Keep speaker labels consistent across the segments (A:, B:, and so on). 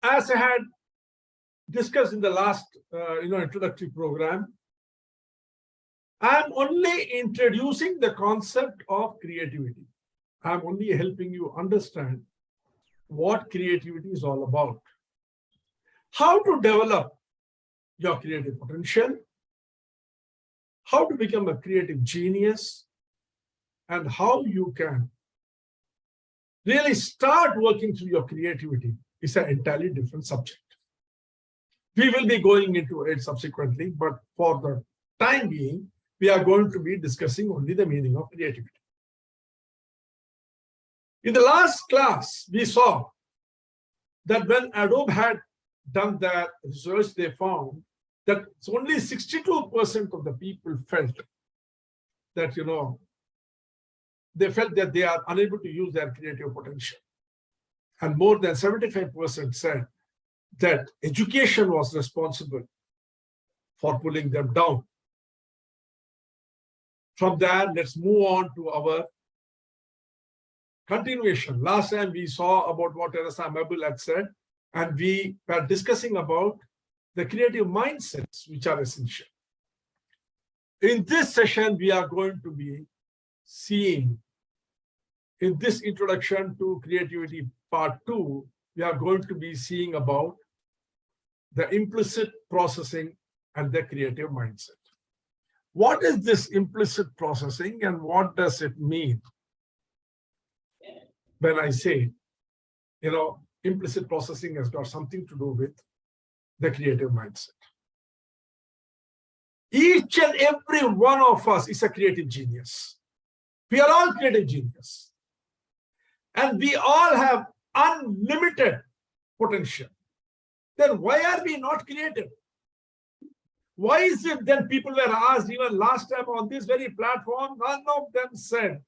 A: As I had discussed in the last introductory program, I'm only introducing the concept of creativity. I'm only helping you understand what creativity is all about, how to develop your creative potential, how to become a creative genius, and how you can really start working through your creativity is an entirely different subject. We will be going into it subsequently, but for the time being, we are going to be discussing only the meaning of creativity. In the last class, we saw that when Adobe had done their research, they found that only 62% of the people felt that, they felt that they are unable to use their creative potential. And more than 75% said that education was responsible for pulling them down. From there, let's move on to our continuation. Last time we saw about what Teresa Mabel had said, and we were discussing about the creative mindsets which are essential. In this session, we are going to be seeing, in this introduction to creativity part 2, we are going to be seeing about the implicit processing and the creative mindset. What is this implicit processing and what does it mean? When I say, implicit processing has got something to do with the creative mindset. Each and every one of us is a creative genius. We are all creative genius. And we all have unlimited potential. Then why are we not creative? Why is it then people were asked even last time on this very platform, none of them said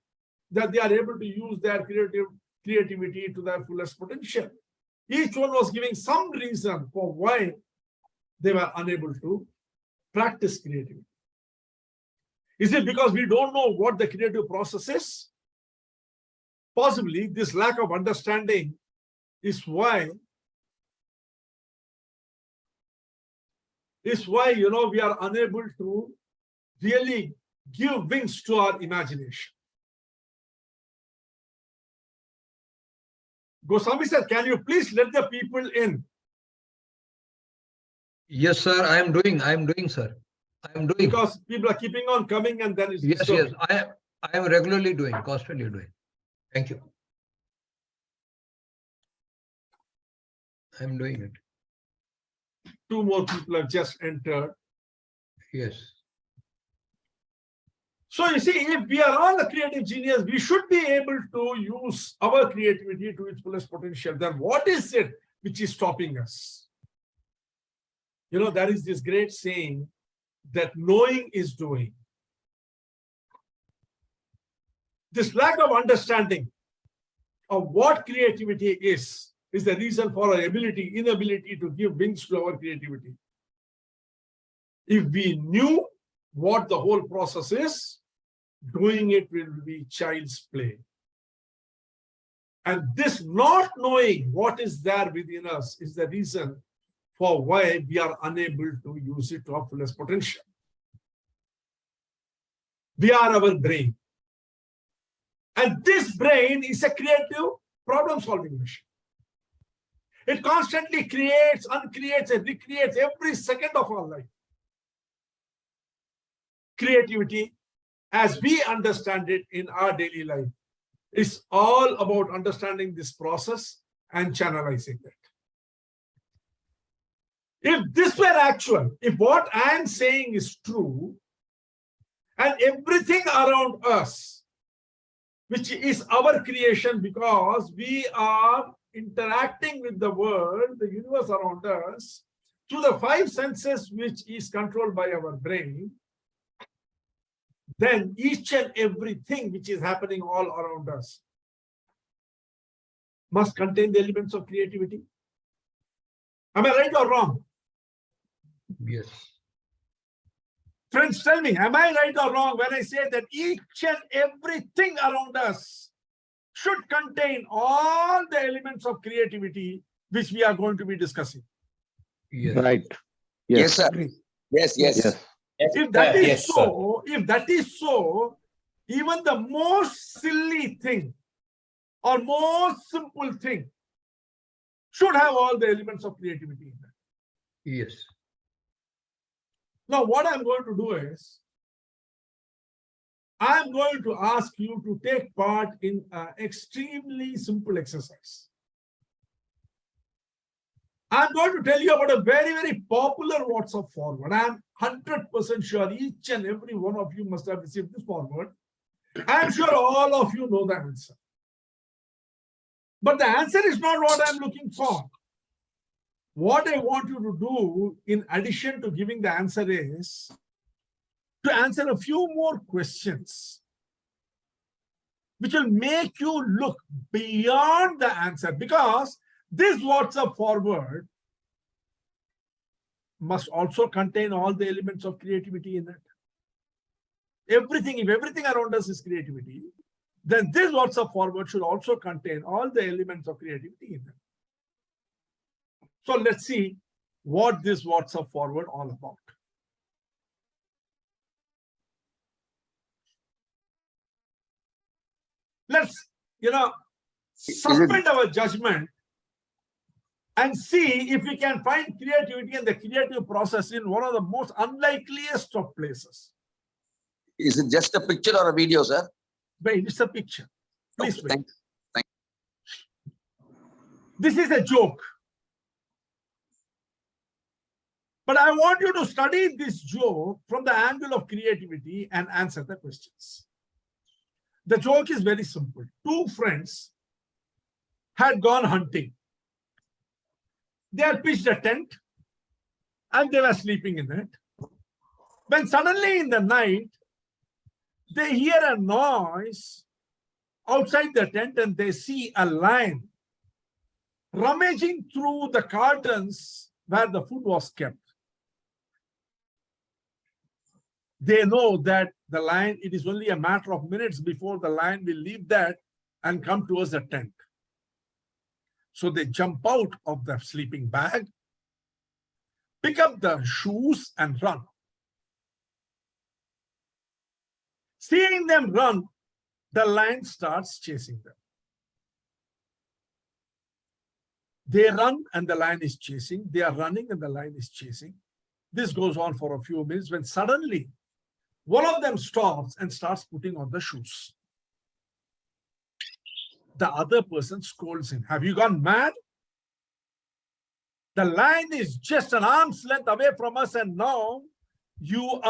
A: that they are able to use their creativity to their fullest potential. Each one was giving some reason for why they were unable to practice creativity. Is it because we don't know what the creative process is? Possibly this lack of understanding is why we are unable to really give wings to our imagination. Goswami sir, can you please let the people in?
B: Yes, sir. I am doing, sir. I am doing.
A: Because people are keeping on coming and then it's
B: yes. I am regularly doing, constantly doing. Thank you. I am doing it.
A: 2 more people have just entered.
B: Yes.
A: So you see, if we are all a creative genius, we should be able to use our creativity to its fullest potential. Then what is it which is stopping us? There is this great saying that knowing is doing. This lack of understanding of what creativity is the reason for our inability to give wings to our creativity. If we knew what the whole process is, doing it will be child's play. And this not knowing what is there within us is the reason for why we are unable to use it to our fullest potential. We are our brain. And this brain is a creative problem-solving machine. It constantly creates, uncreates, and recreates every second of our life. Creativity, as we understand it in our daily life, is all about understanding this process and channelizing it. If this were actual, if what I am saying is true, and everything around us, which is our creation because we are interacting with the world, the universe around us, through the 5 senses which is controlled by our brain, then each and everything which is happening all around us must contain the elements of creativity. Am I right or wrong?
B: Yes.
A: Friends, tell me, am I right or wrong when I say that each and everything around us should contain all the elements of creativity which we are going to be discussing?
B: Yes.
C: Right.
D: Yes, sir.
B: Agree.
D: Yes, yes.
C: Yes.
A: If that is
E: Yes, sir.
A: so, even the most silly thing or most simple thing should have all the elements of creativity in it.
B: Yes.
A: Now, what I'm going to do is, I'm going to ask you to take part in an extremely simple exercise. I'm going to tell you about a very, very popular WhatsApp forward. I'm 100% sure each and every one of you must have received this forward. I'm sure all of you know the answer. But the answer is not what I'm looking for. What I want you to do, in addition to giving the answer, is to answer a few more questions which will make you look beyond the answer, because this WhatsApp forward must also contain all the elements of creativity in it. Everything, if everything around us is creativity, then this WhatsApp forward should also contain all the elements of creativity in it. So let's see what this WhatsApp forward all about. Let's, suspend our judgment and see if we can find creativity and the creative process in one of the most unlikeliest of places.
D: Is it just a picture or a video, sir?
A: Wait, it's a picture. Please
D: Okay,
A: wait.
D: thank
A: This is a joke. But I want you to study this joke from the angle of creativity and answer the questions. The joke is very simple. Two friends had gone hunting. They had pitched a tent and they were sleeping in it. When suddenly in the night, they hear a noise outside the tent and they see a lion rummaging through the cartons where the food was kept. They know that the lion, it is only a matter of minutes before the lion will leave that and come towards the tent. So they jump out of the sleeping bag, pick up the shoes and run. Seeing them run, the lion starts chasing them. They run and the lion is chasing. They are running and the lion is chasing. This goes on for a few minutes when suddenly one of them stops and starts putting on the shoes. The other person scolds him. Have you gone mad? The lion is just an arm's length away from us and now you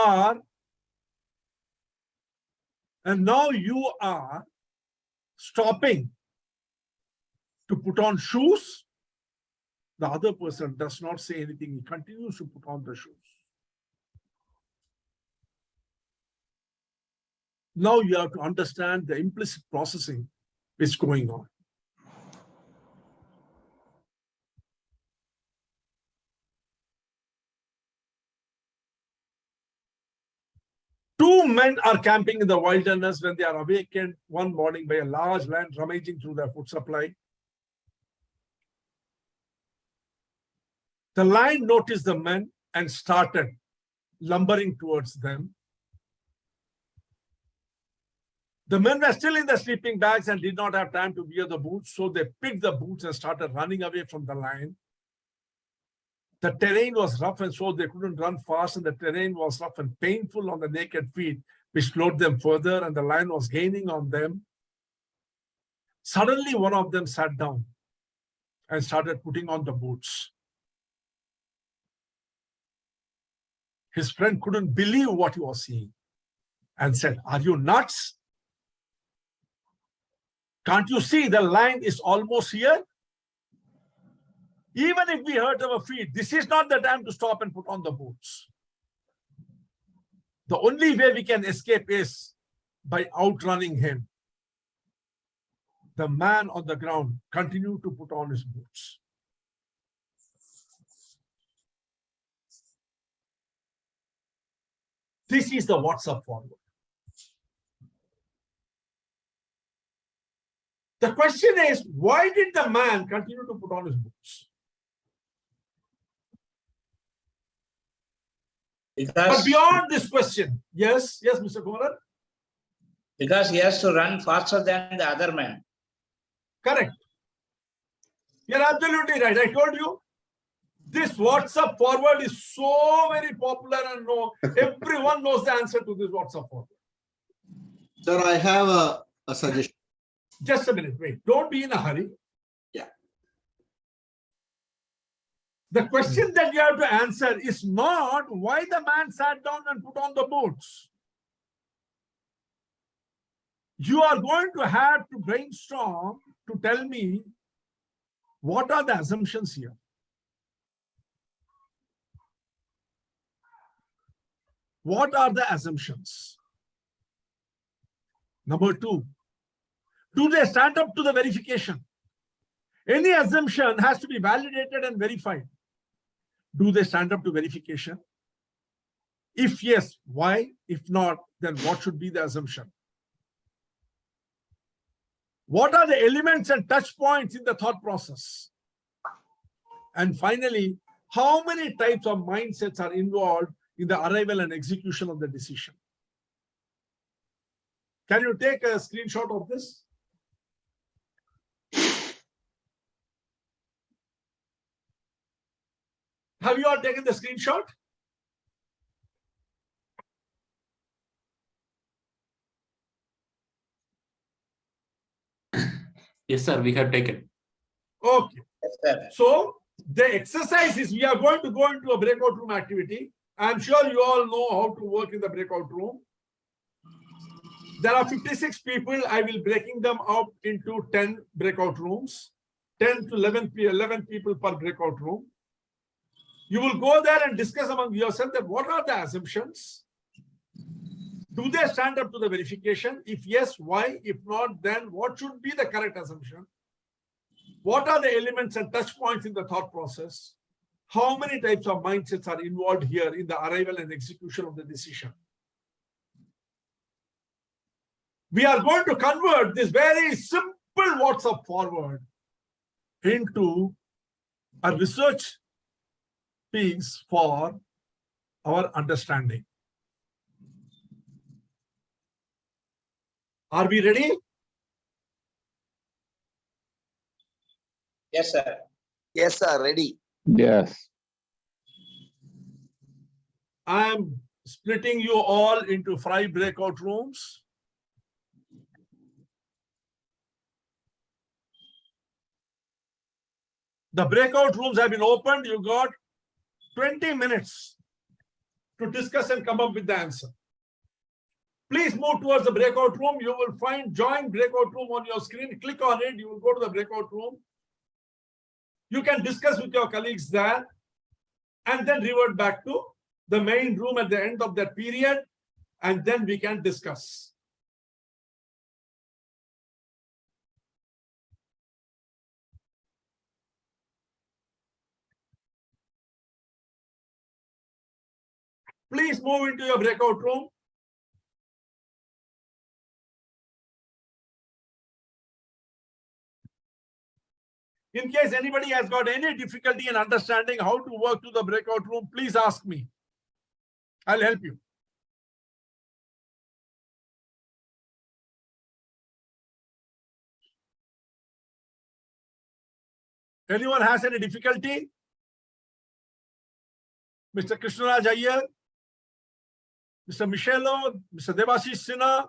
A: are stopping to put on shoes. The other person does not say anything. He continues to put on the shoes. Now you have to understand the implicit processing is going on. Two men are camping in the wilderness when they are awakened one morning by a large lion rummaging through their food supply. The lion noticed the men and started lumbering towards them. The men were still in the sleeping bags and did not have time to wear the boots, so they picked the boots and started running away from the lion. The terrain was rough and so they couldn't run fast, and the terrain was rough and painful on the naked feet, which slowed them further, and the lion was gaining on them. Suddenly, one of them sat down and started putting on the boots. His friend couldn't believe what he was seeing and said, "Are you nuts? Can't you see the lion is almost here? Even if we hurt our feet, this is not the time to stop and put on the boots. The only way we can escape is by outrunning him." the man on the ground continued to put on his boots. This is the WhatsApp forward. The question is, why did the man continue to put on his boots? But
C: Because,
A: beyond this question, yes, Mr. Kumar,
C: because he has to run faster than the other man.
A: correct. You're absolutely right. I told you, this WhatsApp forward is so very popular and everyone knows the answer to this WhatsApp forward.
E: Sir, I have a suggestion.
A: Just a minute, wait. Don't be in a hurry.
E: Yeah.
A: The question that you have to answer is not why the man sat down and put on the boots. You are going to have to brainstorm to tell me what are the assumptions here. What are the assumptions? Number two, do they stand up to the verification? Any assumption has to be validated and verified. Do they stand up to verification? If yes, why? If not, then what should be the assumption? What are the elements and touch points in the thought process? And finally, how many types of mindsets are involved in the arrival and execution of the decision? Can you take a screenshot of this? Have you all taken the screenshot?
F: Yes, sir, we have taken.
A: Okay.
C: Yes, sir.
A: So the exercise is we are going to go into a breakout room activity. I'm sure you all know how to work in the breakout room. There are 56 people. I will breaking them up into 10 breakout rooms, 10 to 11 people per breakout room. You will go there and discuss among yourself that what are the assumptions? Do they stand up to the verification? If yes, why? If not, then what should be the correct assumption? What are the elements and touch points in the thought process? How many types of mindsets are involved here in the arrival and execution of the decision? We are going to convert this very simple WhatsApp forward into a research piece for our understanding. Are we ready?
C: Yes, sir.
D: Yes, sir. Ready.
G: Yes.
A: I am splitting you all into 5 breakout rooms. The breakout rooms have been opened. You got 20 minutes to discuss and come up with the answer. Please move towards the breakout room. You will find join breakout room on your screen. Click on it. You will go to the breakout room. You can discuss with your colleagues there and then revert back to the main room at the end of that period, and then we can discuss. Please move into your breakout room. In case anybody has got any difficulty in understanding how to work to the breakout room, please ask me. I'll help you. Anyone has any difficulty? Mr. Krishnaraj Iyer, Mr. Michelo, Mr. Debashish Sinha,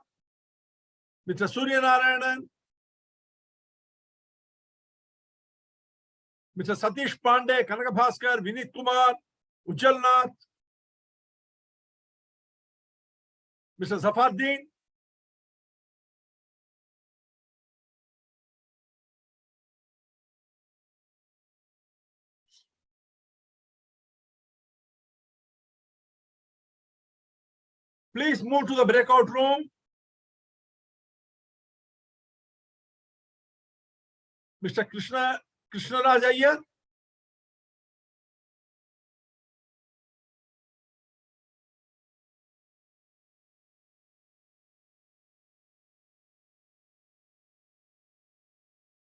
A: Mr. Surya Narayanan, Mr. Satish Pandey, Kanaka Bhaskar, Vinit Kumar, Ujjal Nath, Mr. Zafaruddin, please move to the breakout room. Mr. Krishnaraj Iyer.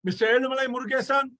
A: Mr. Elumalai Murugesan.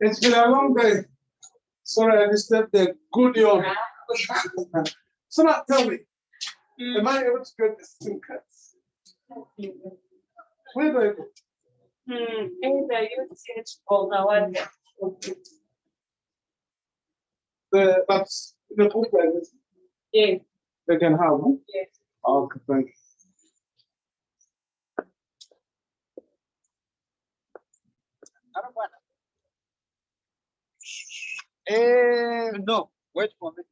G: It's been a long day. Sorry, I disturbed the good yawn. So now tell me, am I able to get the SIM cards? Where do I go?
H: Either usage or the one.
G: That's the book like this.
H: Yes,
G: They can have. Huh?
H: yes.
G: Okay, thank you. No, wait for me.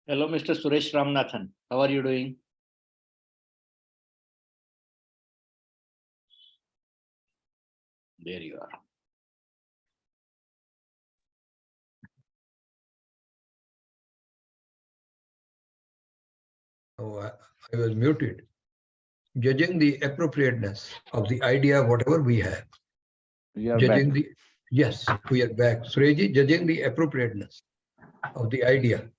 I: Hello, Mr. Suresh Ramnathan. How are you doing? There you are.
B: Oh, I was muted. Judging the appropriateness of the idea, whatever we have.
J: We are
B: Judging
J: back.
B: yes, we are back. Sureji, judging the appropriateness of the idea.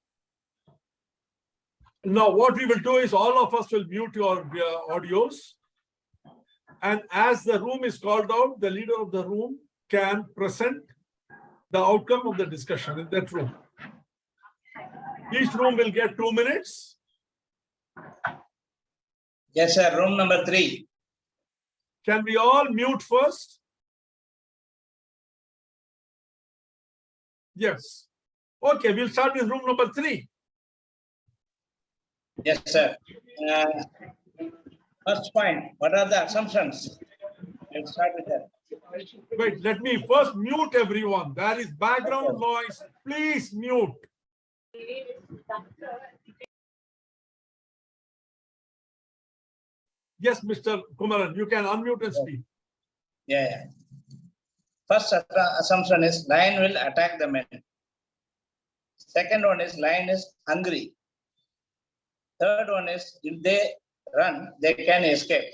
A: Now, what we will do is all of us will mute your audios. And as the room is called out, the leader of the room can present the outcome of the discussion in that room. Each room will get 2 minutes.
C: Yes, sir. Room number 3.
A: Can we all mute first? Yes. Okay, we'll start with room number 3.
C: Yes, sir. First point, what are the assumptions? Let's start with that.
A: Wait, let me first mute everyone. There is background noise. Please mute. Yes, Mr. Kumaran, you can unmute and speak.
C: Yeah. First assumption is lion will attack the men. Second one is lion is hungry. Third one is if they run, they can escape.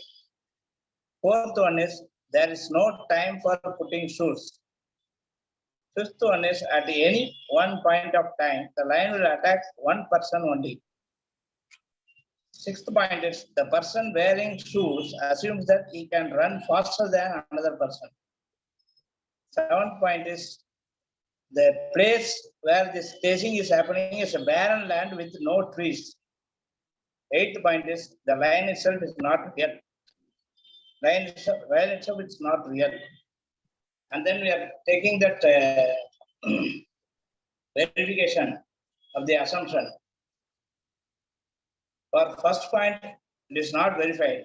C: Fourth one is there is no time for putting shoes. Fifth one is at any one point of time, the lion will attack one person only. Sixth point is the person wearing shoes assumes that he can run faster than another person. Seventh point is the place where this chasing is happening is a barren land with no trees. Eighth point is the lion itself is not real. Lion itself is not real. And then we are taking that verification of the assumption. For first point, it is not verified.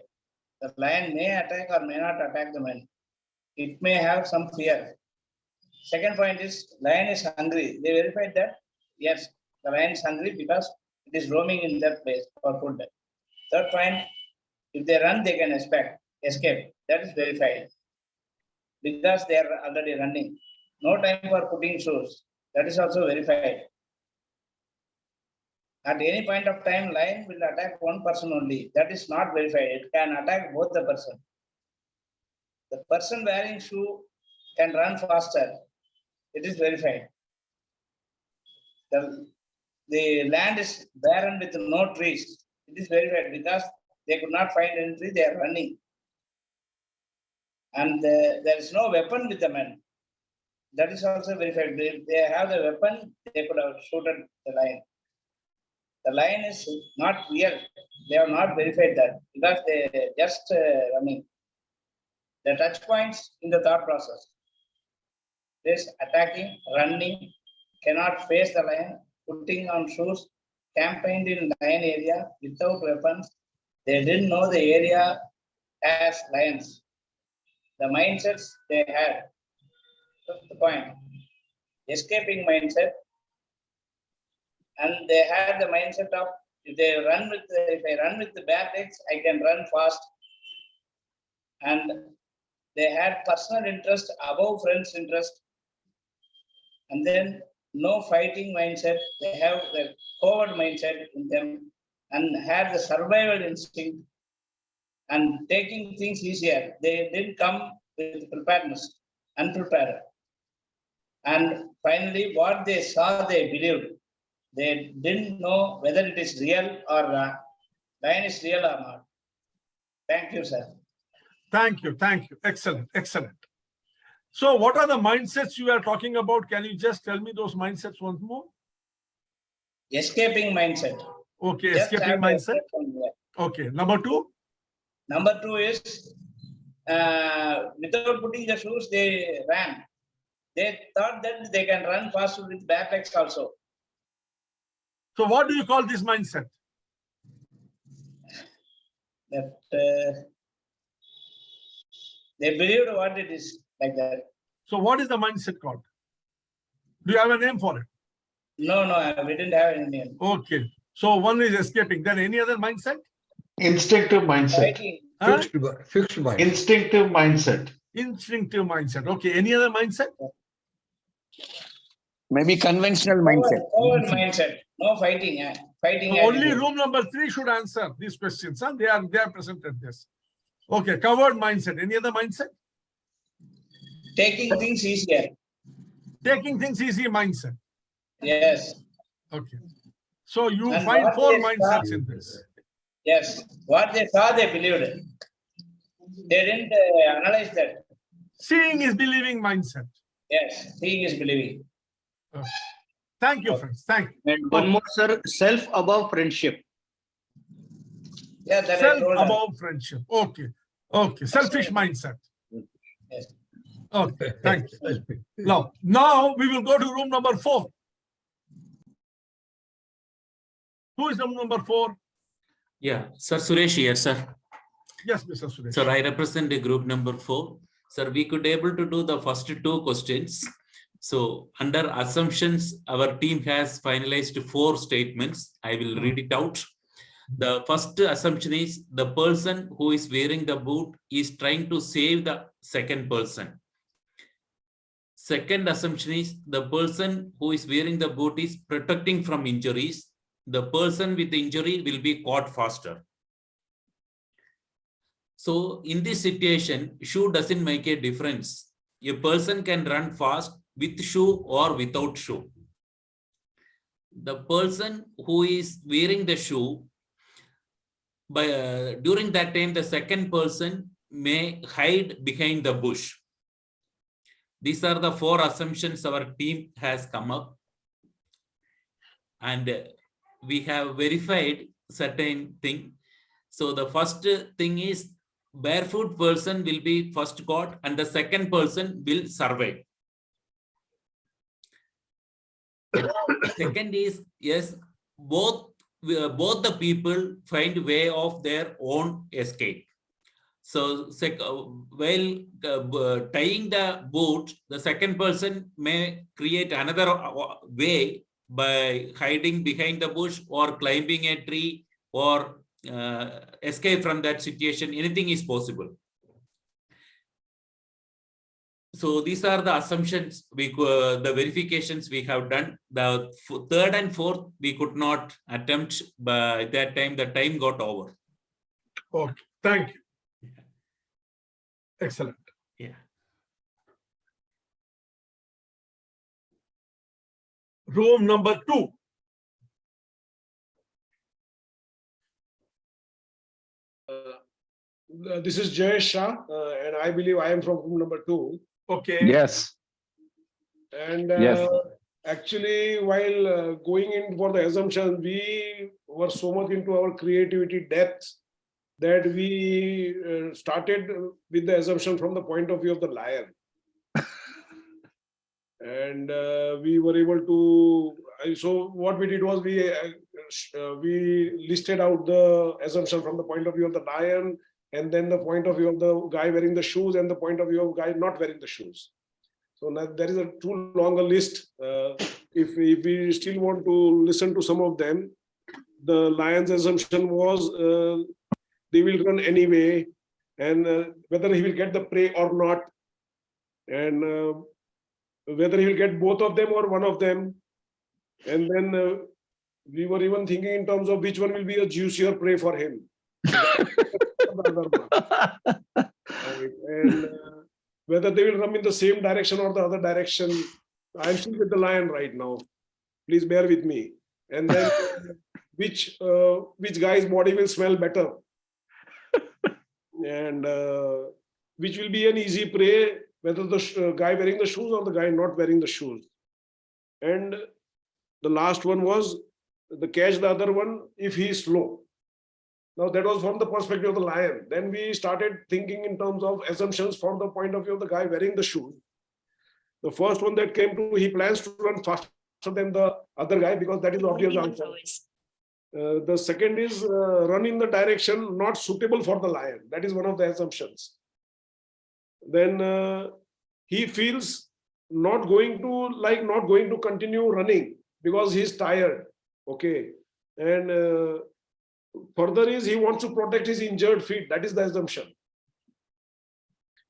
C: The lion may attack or may not attack the man. It may have some fear. Second point is lion is hungry. They verified that, yes, the lion is hungry because it is roaming in that place for food. Third point, if they run, they can escape. That is verified. Because they are already running. No time for putting shoes. That is also verified. At any point of time, lion will attack one person only. That is not verified. It can attack both the person. The person wearing shoe can run faster. It is verified. The land is barren with no trees. It is verified because they could not find any tree. They are running. And there is no weapon with the men. That is also verified. If they have the weapon, they could have shooted the lion. The lion is not real. They have not verified that because they just running. The touch points in the thought process. This attacking, running, cannot face the lion, putting on shoes, campaigned in lion area without weapons. They didn't know the area as lions. The mindsets they had. Fifth point, escaping mindset. And they had the mindset of if I run with the bare legs, I can run fast. And they had personal interest above friends' interest. And then no fighting mindset. They have the forward mindset in them and had the survival instinct and taking things easier. They didn't come with preparedness, unprepared. And finally, what they saw, they believed. They didn't know whether it is real or lion is real or not. Thank you, sir.
A: Thank you. Thank you. Excellent. Excellent. So what are the mindsets you are talking about? Can you just tell me those mindsets once more?
C: Escaping mindset.
A: Okay,
C: Just
A: escaping
C: have
A: mindset.
C: escape from there.
A: Okay, number 2.
C: Number 2 is without putting the shoes, they ran. They thought that they can run faster with bare legs also.
A: So what do you call this mindset?
C: That they believed what it is like that.
A: So what is the mindset called? Do you have a name for it?
C: No, we didn't have any name.
A: Okay. So one is escaping. Then any other mindset?
G: Instinctive mindset.
C: Fighting.
A: Huh?
B: Fixed mind.
G: Instinctive mindset.
A: Instinctive mindset. Okay. Any other mindset?
D: Maybe conventional mindset.
C: Forward mindset. No fighting. Fighting
A: So only
C: attitude.
A: room number 3 should answer these questions. Huh? They are presented this. Okay. Covered mindset. Any other mindset?
C: Taking things easier.
A: Taking things easy mindset.
C: Yes.
A: Okay. So you
C: And
A: find
C: what
A: 4
C: they
A: mindsets
C: saw-
A: in this.
C: Yes. What they saw, they believed. They didn't analyze that.
A: Seeing is believing mindset.
C: Yes. Seeing is believing.
A: Okay. Thank you, friends. Thank you.
I: And one more, sir, self above friendship.
C: Yeah, that I
A: Self
C: told them.
A: above friendship. Okay. Okay. Selfish mindset.
C: Yes.
A: Okay. Thank you. Now we will go to room number 4. Who is room number 4?
F: Yeah, Sir Suresh here, sir.
A: Yes, Mr. Suresh.
F: Sir, I represent the group number 4. Sir, we could able to do the first 2 questions. So under assumptions, our team has finalized 4 statements. I will read it out. The first assumption is the person who is wearing the boot is trying to save the second person. Second assumption is the person who is wearing the boot is protecting from injuries. The person with the injury will be caught faster. So in this situation, shoe doesn't make a difference. A person can run fast with shoe or without shoe. The person who is wearing the shoe, during that time, the second person may hide behind the bush. These are the 4 assumptions our team has come up. And we have verified certain thing. So the first thing is barefoot person will be first caught and the second person will survive. Second is, yes, both the people find way of their own escape. So while tying the boot, the second person may create another way by hiding behind the bush or climbing a tree or escape from that situation. Anything is possible. So these are the assumptions, the verifications we have done. The third and fourth we could not attempt. By that time, the time got over.
A: Okay. Thank you. Excellent.
F: Yeah.
A: Room number 2.
G: This is Jay Shah, and I believe I am from room number 2.
A: Okay.
J: Yes.
G: And
J: Yes.
G: actually, while going in for the assumption, we were so much into our creativity depth that we started with the assumption from the point of view of the lion. And we were able to, so what we did was we listed out the assumption from the point of view of the lion, and then the point of view of the guy wearing the shoes and the point of view of guy not wearing the shoes. So now there is a too long a list. If we still want to listen to some of them, the lion's assumption was they will run anyway, and whether he will get the prey or not, and whether he will get both of them or one of them. And then we were even thinking in terms of which one will be a juicier prey for him. Right. And whether they will run in the same direction or the other direction. I'm still with the lion right now. Please bear with me. And then which guy's body will smell better, and which will be an easy prey, whether the guy wearing the shoes or the guy not wearing the shoes. And the last one was the catch the other one if he is slow. Now that was from the perspective of the lion. Then we started thinking in terms of assumptions from the point of view of the guy wearing the shoes. The first one that came to, he plans to run faster than the other guy because that is the obvious answer. The second is run in the direction not suitable for the lion. That is one of the assumptions. Then he feels not going to continue running because he's tired. Okay. And further is he wants to protect his injured feet. That is the assumption.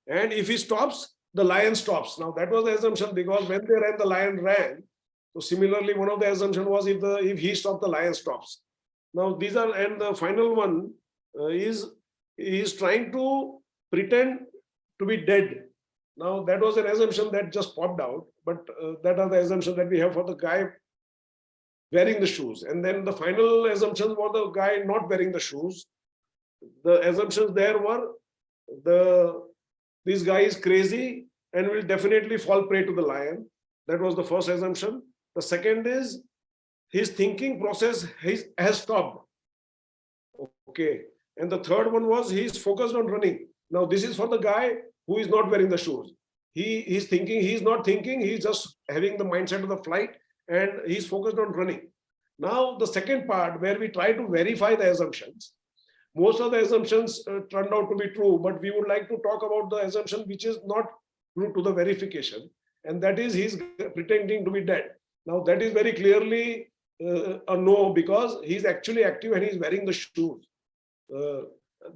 G: And if he stops, the lion stops. Now that was the assumption, because when they ran, the lion ran. So similarly, one of the assumption was if he stops, the lion stops. Now these are, and the final one is trying to pretend to be dead. Now that was an assumption that just popped out, but that are the assumptions that we have for the guy wearing the shoes. And then the final assumption for the guy not wearing the shoes. The assumptions there were this guy is crazy and will definitely fall prey to the lion. That was the first assumption. The second is his thinking process has stopped. Okay. And the third one was he's focused on running. Now this is for the guy who is not wearing the shoes. He's thinking, he's not thinking, he's just having the mindset of the flight and he's focused on running. Now the second part where we try to verify the assumptions. Most of the assumptions turned out to be true, but we would like to talk about the assumption which is not true to the verification, and that is he's pretending to be dead. Now that is very clearly a no, because he's actually active and he's wearing the shoes. The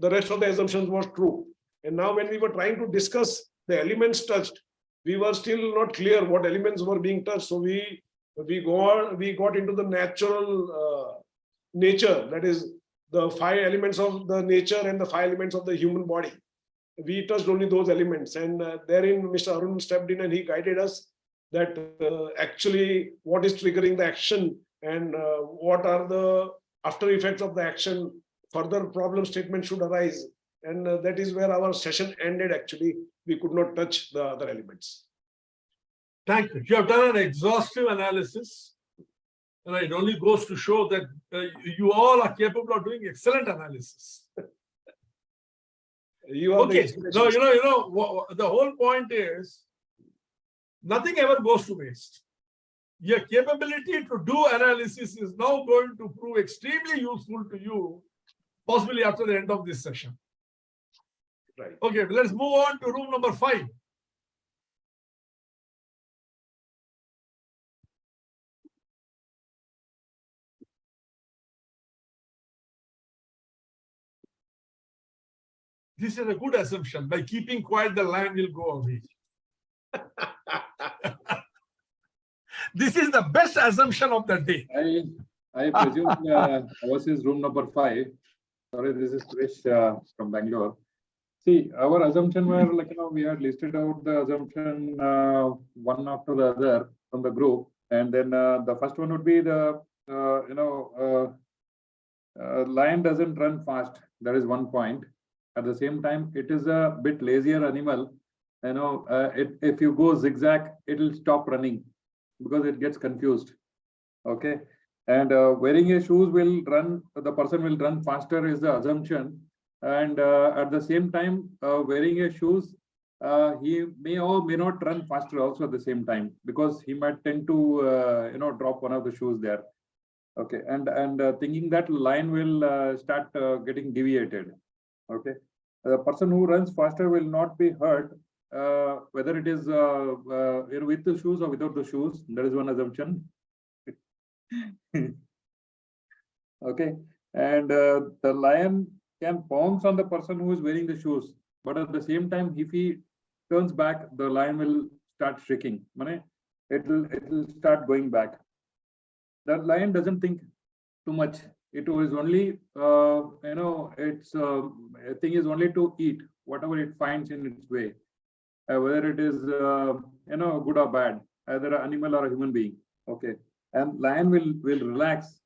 G: rest of the assumptions was true. And now when we were trying to discuss the elements touched, we were still not clear what elements were being touched. So we got into the natural nature, that is the 5 elements of the nature and the 5 elements of the human body. We touched only those elements, and therein Mr. Arun stepped in and he guided us that actually what is triggering the action and what are the after effects of the action. Further problem statement should arise, and that is where our session ended. Actually, we could not touch the other elements.
A: Thank you. You have done an exhaustive analysis, and it only goes to show that you all are capable of doing excellent analysis.
G: You are
A: okay. No, the whole point is nothing ever goes to waste. Your capability to do analysis is now going to prove extremely useful to you, possibly after the end of this session.
G: Right.
A: Okay, let's move on to room number 5. This is a good assumption. By keeping quiet, the lion will go away. This is the best assumption of the day.
J: I presume ours is room number 5. Sorry, this is Krish from Bangalore. See, our assumption were like, we had listed out the assumption one after the other from the group. And then the first one would be the, lion doesn't run fast. That is one point. At the same time, it is a bit lazier animal. If you go zigzag, it will stop running because it gets confused. Okay. And wearing a shoes will run, the person will run faster is the assumption. And at the same time, wearing a shoes, he may or may not run faster also at the same time, because he might tend to, drop one of the shoes there. Okay. And thinking that lion will start getting deviated. Okay. The person who runs faster will not be hurt, whether it is with the shoes or without the shoes. That is one assumption. Okay. And the lion can pounce on the person who is wearing the shoes, but at the same time, if he turns back, the lion will start shrieking. It will start going back. The lion doesn't think too much. It was only, its thing is only to eat whatever it finds in its way, whether it is, good or bad, either an animal or a human being. Okay. And lion will relax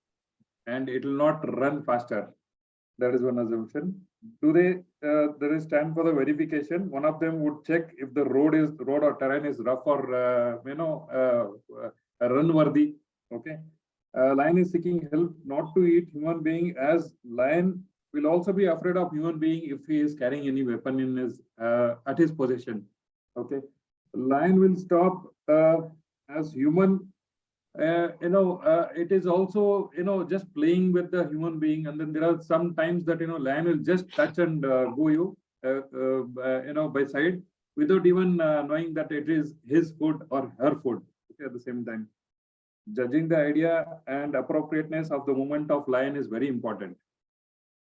J: and it will not run faster. That is one assumption. Today, there is time for the verification. One of them would check if the road or terrain is rough or, run worthy. Okay. Lion is seeking help not to eat human being, as lion will also be afraid of human being if he is carrying any weapon in his at his possession. Okay, lion will stop as human. It is also just playing with the human being, and then there are some times that lion will just touch and go you by side without even knowing that it is his food or her food. Okay, at the same time. judging the idea and appropriateness of the movement of lion is very important.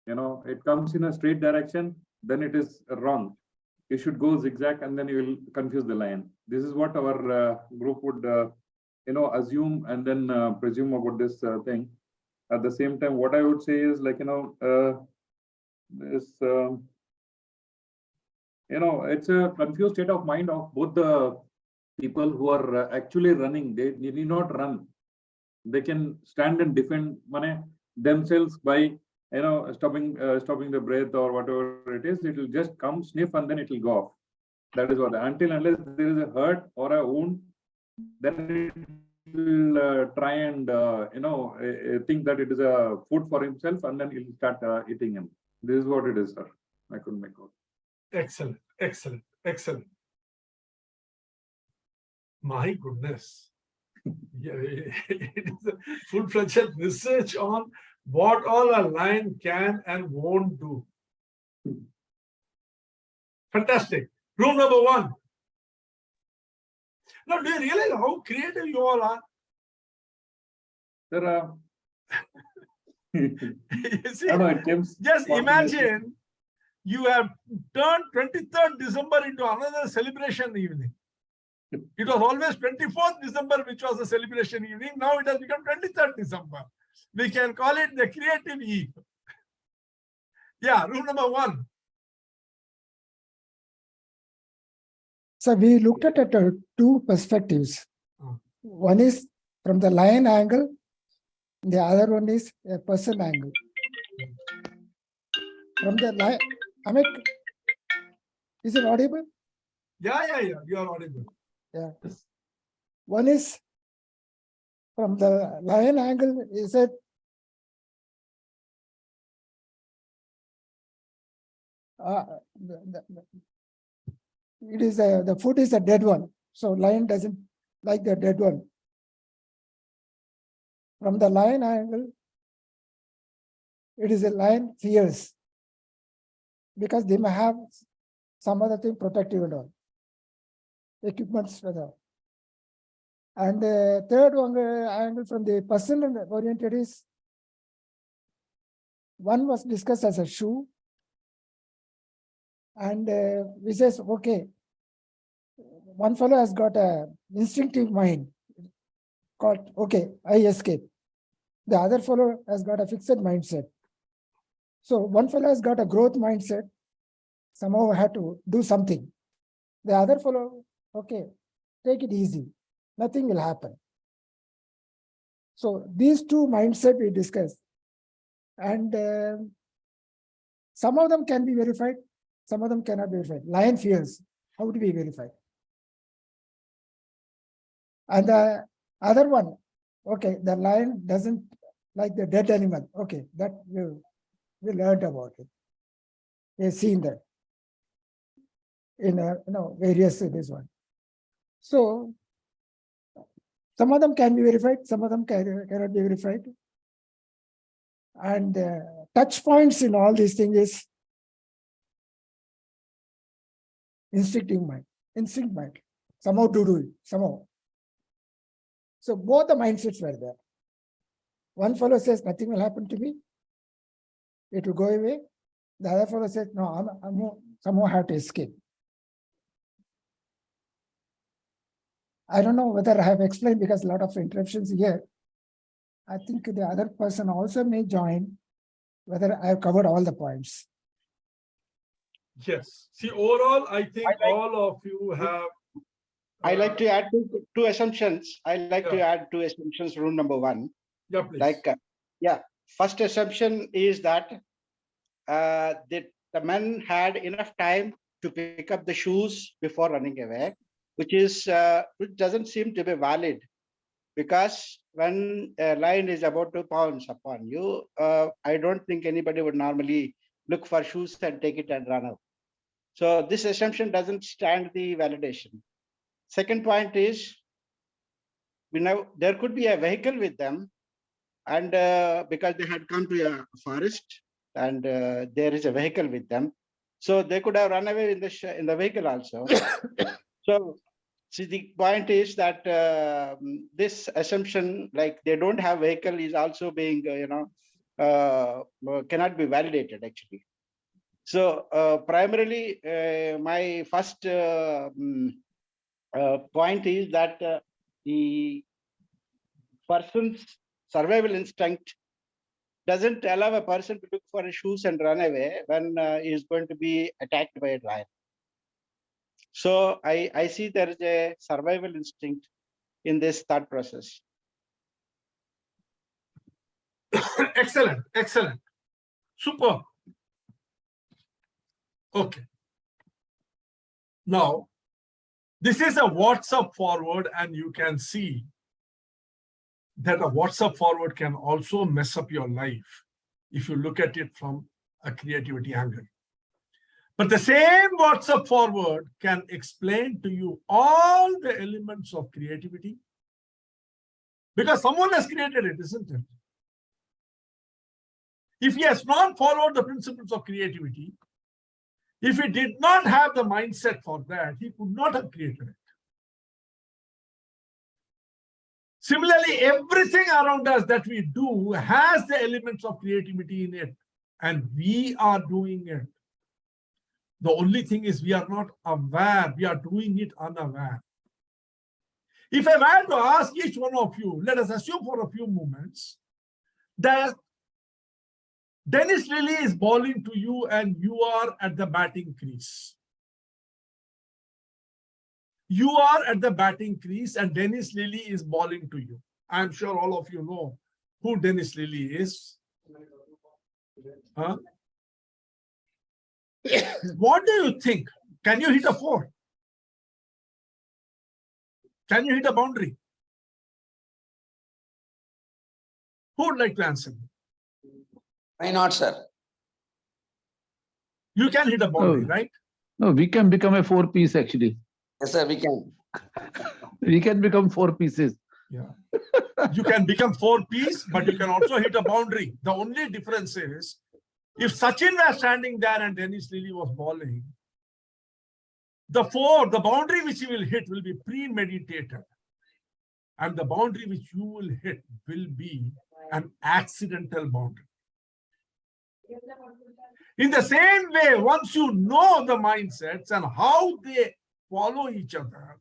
J: It comes in a straight direction, then it is wrong. You should go zigzag and then you will confuse the lion. This is what our group would, assume and then presume about this thing. At the same time, what I would say is like, this, it's a confused state of mind of both the people who are actually running. They need not run. They can stand and defend themselves by stopping the breath or whatever it is. It will just come, sniff, and then it will go off. That is what. Until unless there is a hurt or a wound, then it will try and think that it is a food for himself, and then it will start eating him. This is what it is, sir. I couldn't make out.
A: Excellent, excellent, excellent. My goodness. Yeah, it is a full-fledged research on what all a lion can and won't do. Fantastic. Room number 1. Now, do you realize how creative you all are?
J: Sir,
A: You see,
J: I don't know, it came
A: just
J: spontaneously.
A: imagine you have turned 23rd December into another celebration evening. It was always 24th December, which was a celebration evening. Now it has become 23rd December. We can call it the creative eve. Yeah, room number 1.
K: So we looked at it two perspectives. One is from the lion angle, the other one is a person angle. From the lion, is it audible?
A: Yeah, you are audible.
K: Yeah. One is from the lion angle, is that it is the food is a dead one, so lion doesn't like the dead one. From the lion angle, it is a lion fears because they may have some other thing protective and all equipments for that. And the third one angle from the person oriented is one was discussed as a shoe, and we says okay, one fellow has got a instinctive mind called okay, I escape. The other fellow has got a fixed mindset. So one fellow has got a growth mindset, somehow had to do something. The other fellow, okay, take it easy, nothing will happen. So these two mindset we discussed, and some of them can be verified, some of them cannot be verified. Lion fears, how do we verify? And the other one, okay, the lion doesn't like the dead animal. Okay, that we learned about it. We've seen that in various this one. So some of them can be verified, some of them cannot be verified. And touch points in all these things is instinct mind, somehow to do it, somehow. So both the mindsets were there. One fellow says nothing will happen to me, it will go away. The other fellow says no, I'm somehow have to escape. I don't know whether I have explained because a lot of interruptions here. I think the other person also may join, whether I have covered all the points.
A: Yes. See, overall, I think all of you have.
I: I like to add two assumptions. I like to
A: Yeah.
I: add two assumptions. Room number 1.
A: Yeah, please.
I: Like, first assumption is that the men had enough time to pick up the shoes before running away, which doesn't seem to be valid, because when a lion is about to pounce upon you, I don't think anybody would normally look for shoes and take it and run out. So this assumption doesn't stand the validation. Second point is, there could be a vehicle with them, and because they had come to a forest and there is a vehicle with them, so they could have run away in the vehicle also. So See, the point is that this assumption, like they don't have vehicle, is also being, cannot be validated actually. So primarily, my first point is that the person's survival instinct doesn't allow a person to look for his shoes and run away when he is going to be attacked by a lion. So I see there is a survival instinct in this thought process.
A: Excellent, excellent. Super. Okay. Now, this is a WhatsApp forward, and you can see that a WhatsApp forward can also mess up your life if you look at it from a creativity angle. But the same WhatsApp forward can explain to you all the elements of creativity because someone has created it, isn't it? If he has not followed the principles of creativity, if he did not have the mindset for that, he could not have created it. Similarly, everything around us that we do has the elements of creativity in it, and we are doing it. The only thing is we are not aware, we are doing it unaware. If I were to ask each one of you, let us assume for a few moments that Dennis Lilly is bowling to you and you are at the batting crease. You are at the batting crease and Dennis Lilly is bowling to you. I'm sure all of you know who Dennis Lilly is. Huh? What do you think? Can you hit a 4? Can you hit a boundary? Who would like to answer?
D: Why not, sir?
A: You can hit a boundary, right?
L: No, we can become a 4-piece actually.
D: Yes, sir, we can.
L: We can become 4 pieces.
A: Yeah. You can become 4-piece, but you can also hit a boundary. The only difference is, if Sachin was standing there and Dennis Lilly was bowling, the boundary which he will hit will be premeditated. And the boundary which you will hit will be an accidental boundary. In the same way, once you know the mindsets and how they follow each other,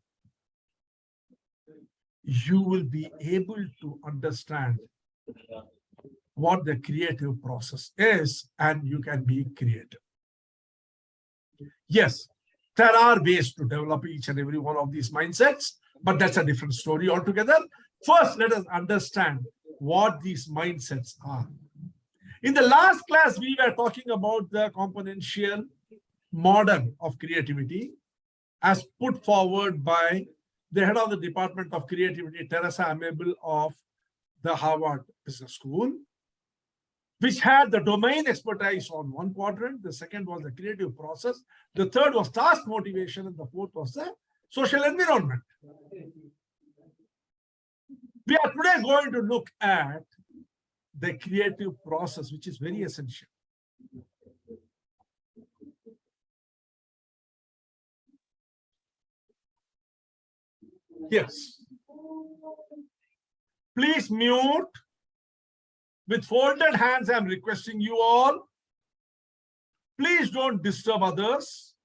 A: you will be able to understand what the creative process is, and you can be creative. Yes, there are ways to develop each and every one of these mindsets, but that's a different story altogether. First, let us understand what these mindsets are. In the last class, we were talking about the componential model of creativity as put forward by the head of the Department of Creativity, Teresa Amable of the Harvard Business School, which had the domain expertise on one quadrant. The second was the creative process. The third was task motivation. And the fourth was the social environment. We are today going to look at the creative process, which is very essential. Yes. Please mute. With folded hands, I'm requesting you all. Please don't disturb others.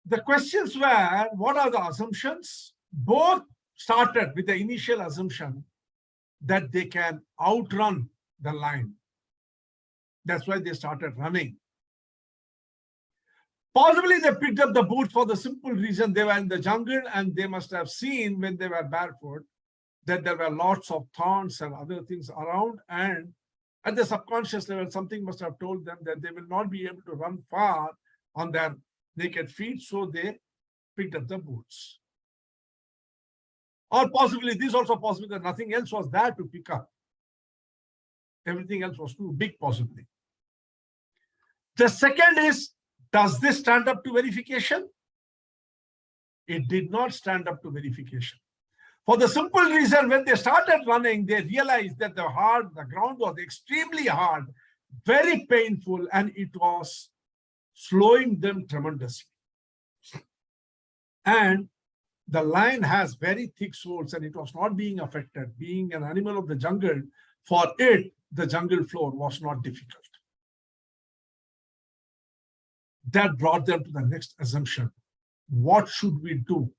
A: The questions were, what are the assumptions? Both started with the initial assumption that they can outrun the lion. That's why they started running. Possibly they picked up the boots for the simple reason they were in the jungle and they must have seen when they were barefoot that there were lots of thorns and other things around, and at the subconscious level, something must have told them that they will not be able to run far on their naked feet, so they picked up the boots. Or possibly, this is also possible that nothing else was there to pick up. Everything else was too big, possibly. The second is, does this stand up to verification? It did not stand up to verification. For the simple reason, when they started running, they realized that the ground was extremely hard, very painful, and it was slowing them tremendously. And the lion has very thick soles and it was not being affected. Being an animal of the jungle, for it, the jungle floor was not difficult. That brought them to the next assumption. What should we do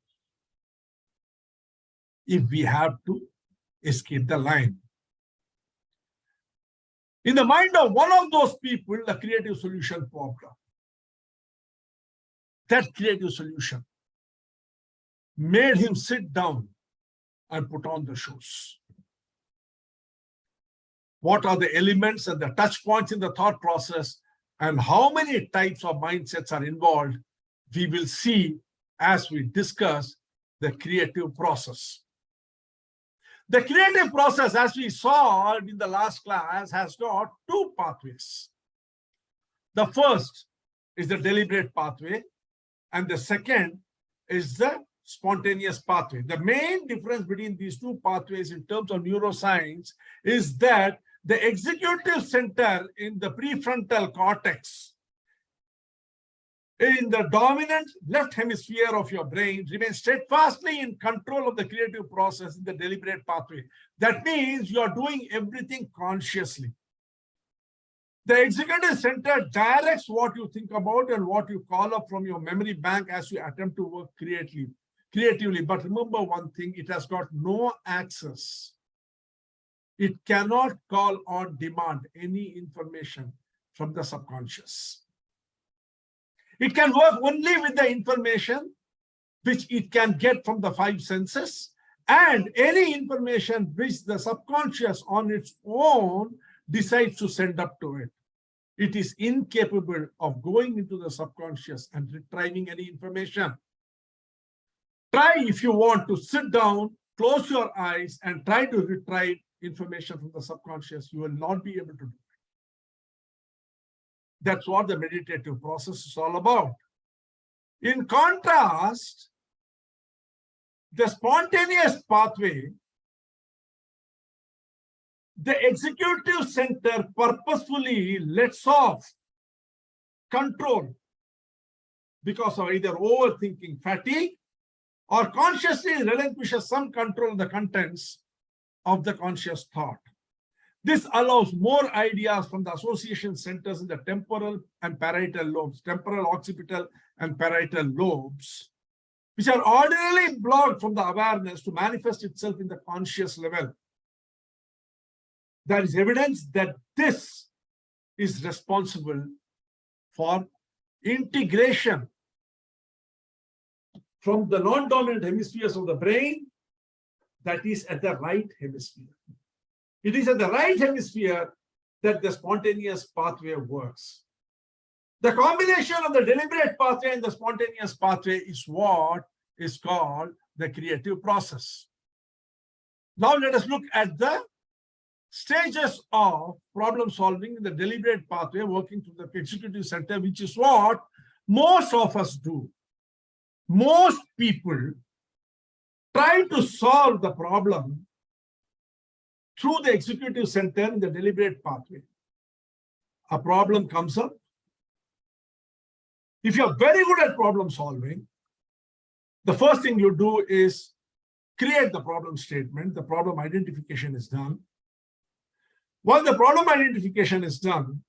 A: if we have to escape the lion? In the mind of one of those people, the creative solution popped up. That creative solution made him sit down and put on the shoes. What are the elements and the touch points in the thought process, and how many types of mindsets are involved, we will see as we discuss the creative process. The creative process, as we saw in the last class, has got two pathways. The first is the deliberate pathway, and the second is the spontaneous pathway. The main difference between these two pathways in terms of neuroscience is that the executive center in the prefrontal cortex, in the dominant left hemisphere of your brain, remains steadfastly in control of the creative process in the deliberate pathway. That means you are doing everything consciously. The executive center directs what you think about and what you call up from your memory bank as you attempt to work creatively. But remember one thing, it has got no access. It cannot call on demand any information from the subconscious. It can work only with the information which it can get from the five senses, and any information which the subconscious on its own decides to send up to it. It is incapable of going into the subconscious and retrieving any information. Try, if you want, to sit down, close your eyes, and try to retrieve information from the subconscious. You will not be able to do it. That's what the meditative process is all about. In contrast, the spontaneous pathway, the executive center purposefully lets off control because of either overthinking fatigue or consciously relinquishes some control of the contents of the conscious thought. This allows more ideas from the association centers in the temporal and parietal lobes, temporal, occipital, and parietal lobes, which are ordinarily blocked from the awareness to manifest itself in the conscious level. There is evidence that this is responsible for integration from the non-dominant hemispheres of the brain, that is at the right hemisphere. It is at the right hemisphere that the spontaneous pathway works. The combination of the deliberate pathway and the spontaneous pathway is what is called the creative process. Now let us look at the stages of problem solving in the deliberate pathway working through the executive center, which is what most of us do. Most people try to solve the problem through the executive center in the deliberate pathway. A problem comes up. If you're very good at problem solving, the first thing you do is create the problem statement. The problem identification is done. Once the problem identification is done,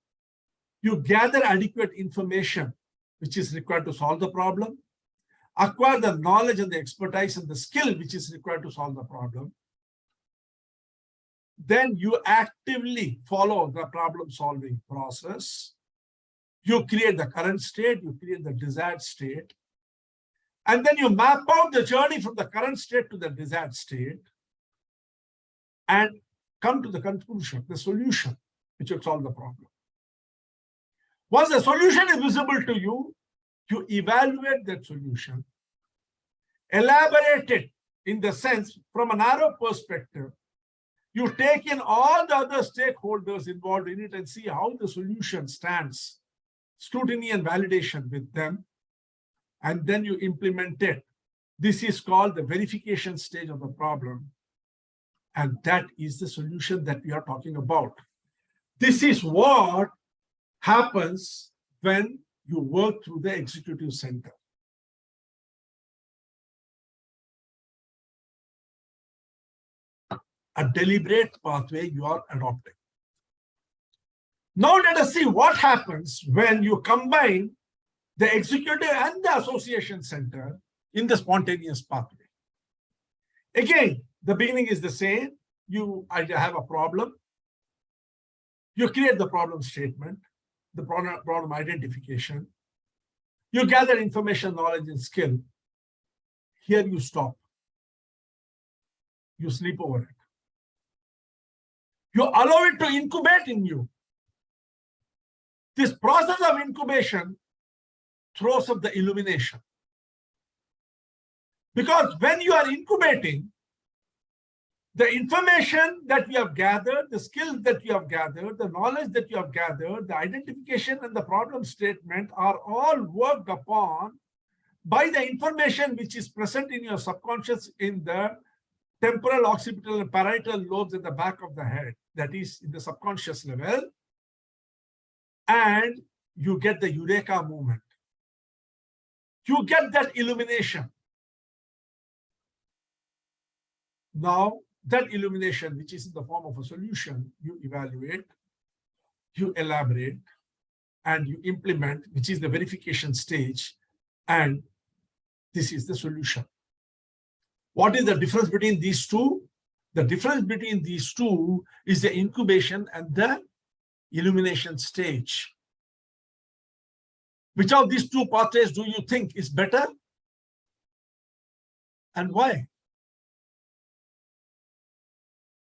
A: you gather adequate information which is required to solve the problem, acquire the knowledge and the expertise and the skill which is required to solve the problem. Then you actively follow the problem solving process. You create the current state, you create the desired state, and then you map out the journey from the current state to the desired state and come to the conclusion, the solution, which will solve the problem. Once the solution is visible to you, you evaluate that solution, elaborate it in the sense from a narrow perspective. You take in all the other stakeholders involved in it and see how the solution stands, scrutiny and validation with them, and then you implement it. This is called the verification stage of the problem. And that is the solution that we are talking about. This is what happens when you work through the executive center. a deliberate pathway you are adopting. Now let us see what happens when you combine the executive and the association center in the spontaneous pathway. Again, the beginning is the same. You either have a problem, you create the problem statement, the problem identification, you gather information, knowledge, and skill. Here you stop. You sleep over it. You allow it to incubate in you. This process of incubation throws up the illumination. Because when you are incubating, the information that you have gathered, the skills that you have gathered, the knowledge that you have gathered, the identification and the problem statement are all worked upon by the information which is present in your subconscious in the temporal, occipital, and parietal lobes at the back of the head, that is in the subconscious level, and you get the eureka moment. You get that illumination. Now, that illumination, which is in the form of a solution, you evaluate, you elaborate, and you implement, which is the verification stage, and this is the solution. What is the difference between these two? The difference between these two is the incubation and the illumination stage. Which of these two pathways do you think is better? And why?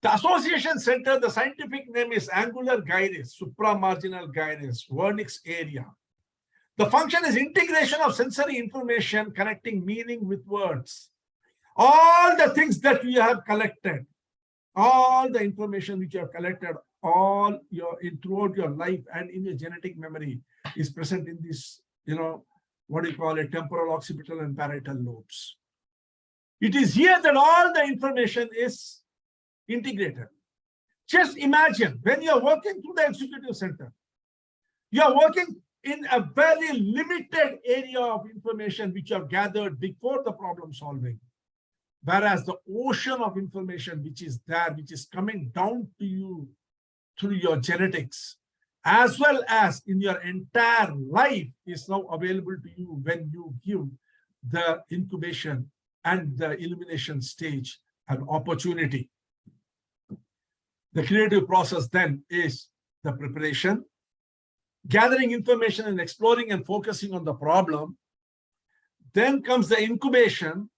A: The association center, the scientific name is angular gyrus, supramarginal gyrus, vernix area. The function is integration of sensory information, connecting meaning with words. All the things that you have collected, all the information which you have collected, all throughout your life and in your genetic memory is present in this, what do you call it, temporal, occipital, and parietal lobes. It is here that all the information is integrated. Just imagine when you are working through the executive center, you are working in a very limited area of information which you have gathered before the problem solving. Whereas the ocean of information which is there, which is coming down to you through your genetics, as well as in your entire life, is now available to you when you give the incubation and the illumination stage an opportunity. The creative process then is the preparation, gathering information and exploring and focusing on the problem. Then comes the incubation,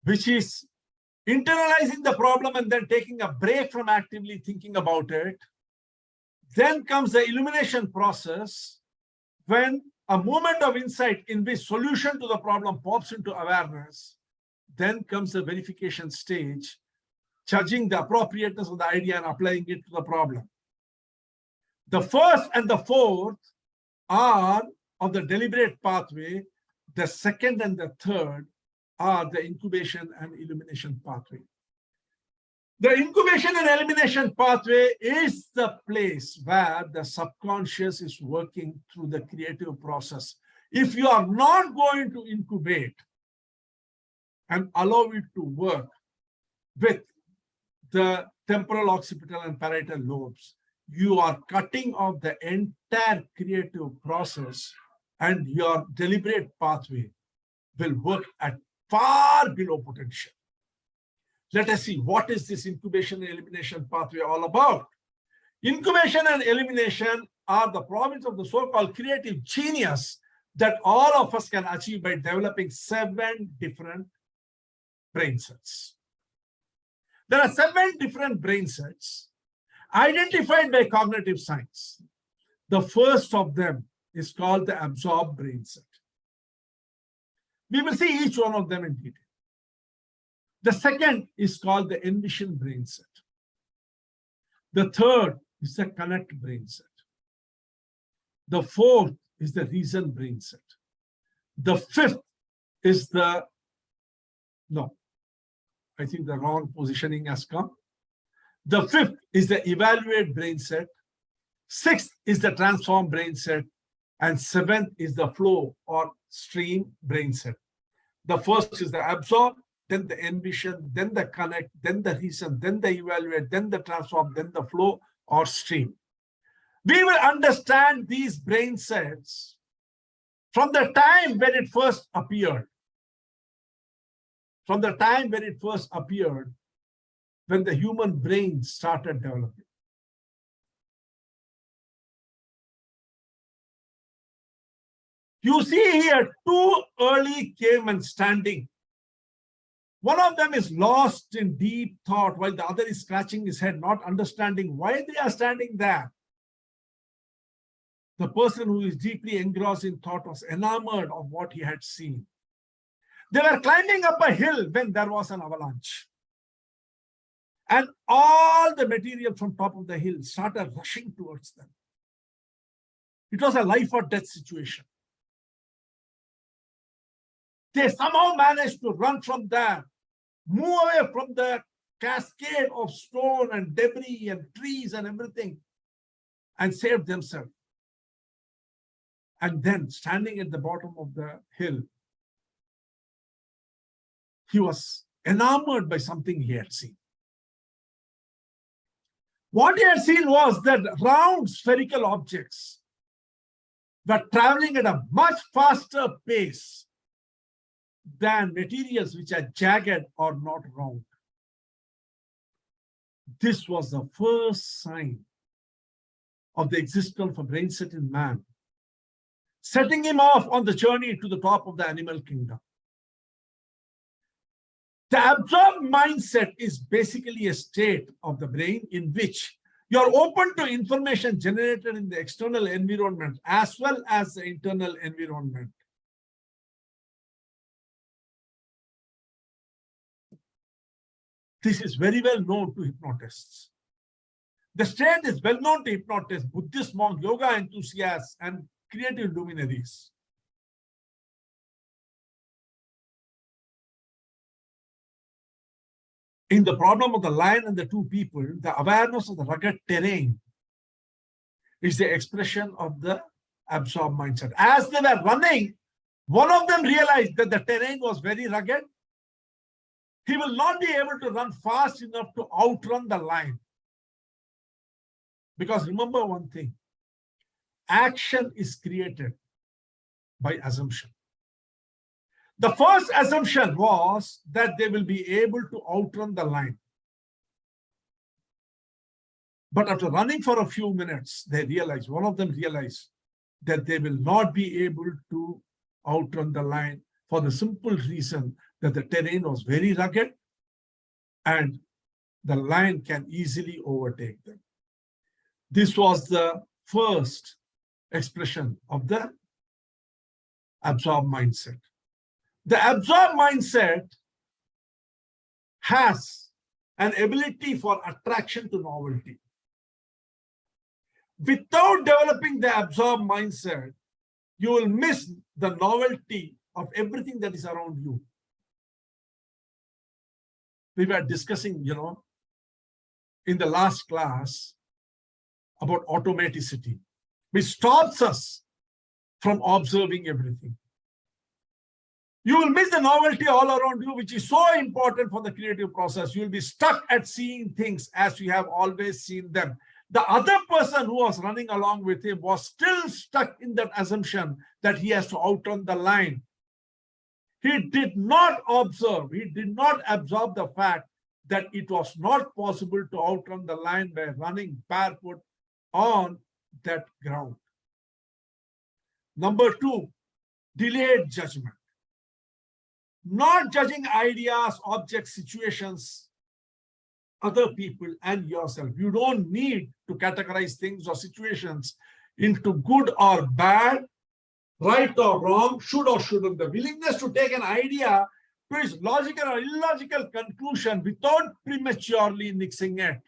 A: which is internalizing the problem and then taking a break from actively thinking about it. Then comes the illumination process, when a moment of insight in which solution to the problem pops into awareness. Then comes the verification stage, judging the appropriateness of the idea and applying it to the problem. The first and the fourth are of the deliberate pathway. The second and the third are the incubation and illumination pathway. The incubation and elimination pathway is the place where the subconscious is working through the creative process. If you are not going to incubate and allow it to work with the temporal, occipital, and parietal lobes, you are cutting off the entire creative process, and your deliberate pathway will work at far below potential. Let us see what is this incubation and elimination pathway all about. Incubation and elimination are the province of the so-called creative genius that all of us can achieve by developing 7 different brain sets. There are 7 different brain sets identified by cognitive science. The first of them is called the absorbed brain set. We will see each one of them in detail. The second is called the envision brain set. The third is the connect brain set. The fourth is the reason brain set. The fifth is the, no, I think the wrong positioning has come. The fifth is the evaluate brain set. Sixth is the transform brain set. And seventh is the flow or stream brain set. The first is the absorb, then the envision, then the connect, then the reason, then the evaluate, then the transform, then the flow or stream. We will understand these brain sets from the time when it first appeared. From the time when it first appeared, when the human brain started developing. You see here two early cavemen standing. One of them is lost in deep thought while the other is scratching his head, not understanding why they are standing there. The person who is deeply engrossed in thought was enamored of what he had seen. They were climbing up a hill when there was an avalanche. And all the material from top of the hill started rushing towards them. It was a life or death situation. They somehow managed to run from there, move away from the cascade of stone and debris and trees and everything, and save themselves. And then, standing at the bottom of the hill, he was enamored by something he had seen. What he had seen was that round spherical objects were traveling at a much faster pace than materials which are jagged or not round. This was the first sign of the existence of a brain set in man, setting him off on the journey to the top of the animal kingdom. The absorbed mindset is basically a state of the brain in which you're open to information generated in the external environment as well as the internal environment. This is very well known to hypnotists. The state is well known to hypnotists, Buddhist monks, yoga enthusiasts, and creative luminaries. In the problem of the lion and the two people, the awareness of the rugged terrain is the expression of the absorbed mindset. As they were running, one of them realized that the terrain was very rugged. He will not be able to run fast enough to outrun the lion. Because remember one thing, action is created by assumption. The first assumption was that they will be able to outrun the lion. But after running for a few minutes, they realized, one of them realized that they will not be able to outrun the lion for the simple reason that the terrain was very rugged and the lion can easily overtake them. This was the first expression of the absorbed mindset. The absorbed mindset has an ability for attraction to novelty. Without developing the absorbed mindset, you will miss the novelty of everything that is around you. We were discussing, in the last class about automaticity, which stops us from observing everything. You will miss the novelty all around you, which is so important for the creative process. You will be stuck at seeing things as you have always seen them. The other person who was running along with him was still stuck in that assumption that he has to outrun the lion. He did not observe, he did not absorb the fact that it was not possible to outrun the lion by running barefoot on that ground. Number two, delayed judgment. Not judging ideas, objects, situations, other people, and yourself. You don't need to categorize things or situations into good or bad, right or wrong, should or shouldn't. The willingness to take an idea to its logical or illogical conclusion without prematurely nixing it.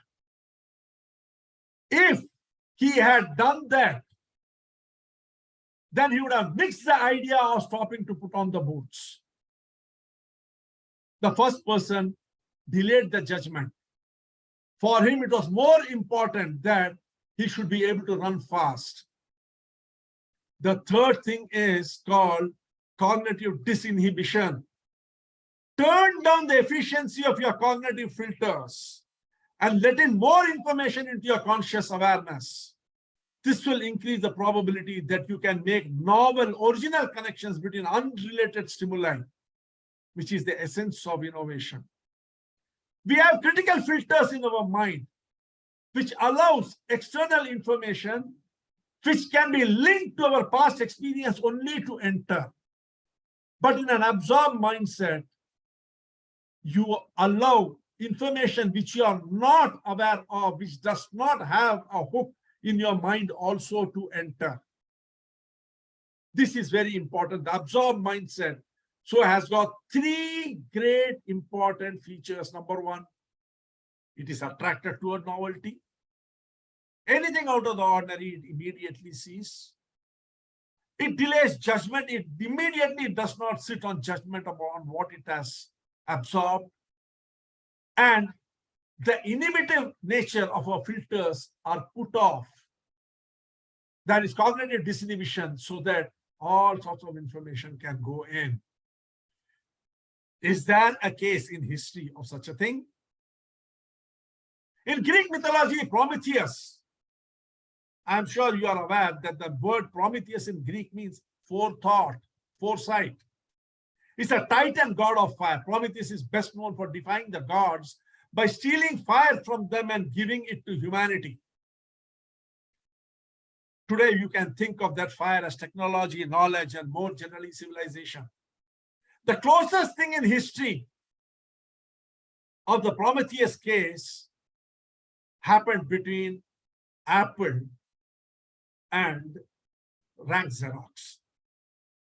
A: If he had done that, then he would have mixed the idea of stopping to put on the boots. The first person delayed the judgment. For him, it was more important that he should be able to run fast. The third thing is called cognitive disinhibition. turn down the efficiency of your cognitive filters and let in more information into your conscious awareness. This will increase the probability that you can make novel, original connections between unrelated stimuli, which is the essence of innovation. We have critical filters in our mind, which allows external information, which can be linked to our past experience only to enter. But in an absorbed mindset, you allow information which you are not aware of, which does not have a hook in your mind also to enter. This is very important. The absorbed mindset so has got three great important features. Number one, it is attracted toward novelty. Anything out of the ordinary, it immediately sees. It delays judgment. It immediately does not sit on judgment upon what it has absorbed. And the inhibitive nature of our filters are put off. That is cognitive disinhibition, so that all sorts of information can go in. Is there a case in history of such a thing? In Greek mythology, Prometheus, I'm sure you are aware that the word Prometheus in Greek means forethought, foresight. It's a titan god of fire. Prometheus is best known for defying the gods by stealing fire from them and giving it to humanity. Today, you can think of that fire as technology, knowledge, and more generally civilization. The closest thing in history of the Prometheus case happened between Apple and rank Xerox.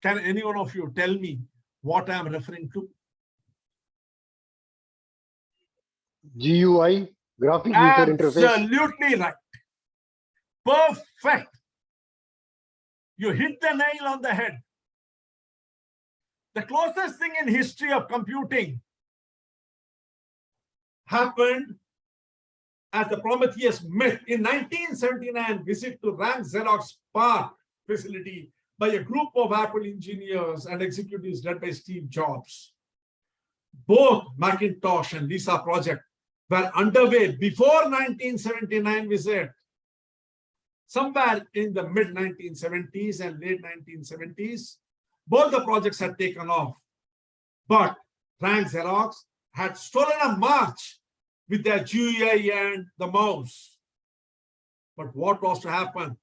A: Can any one of you tell me what I am referring to?
M: GUI, graphic user interface.
A: Absolutely right. Perfect. You hit the nail on the head. The closest thing in history of computing happened as the Prometheus myth. In 1979, visit to rank Xerox Park facility by a group of Apple engineers and executives led by Steve Jobs. Both Macintosh and Lisa project were underway before 1979 visit. Somewhere in the mid 1970s and late 1970s, both the projects had taken off. But rank Xerox had stolen a march with their GUI and the mouse. But what was to happen?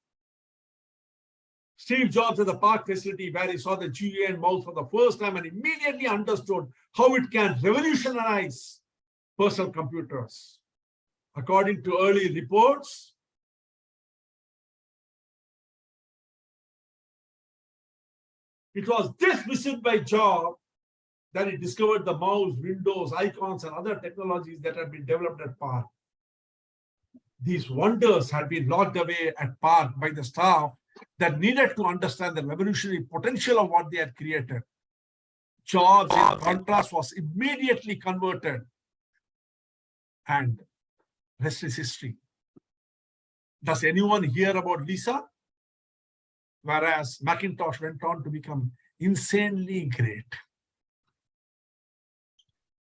A: Steve Jobs at the Park facility, where he saw the GUI and mouse for the first time and immediately understood how it can revolutionize personal computers. According to early reports, it was this visit by Jobs that he discovered the mouse, windows, icons, and other technologies that had been developed at Park. These wonders had been locked away at Park by the staff that needed to understand the revolutionary potential of what they had created. Jobs, in contrast, was immediately converted. And rest is history. Does anyone hear about Lisa? Whereas Macintosh went on to become insanely great.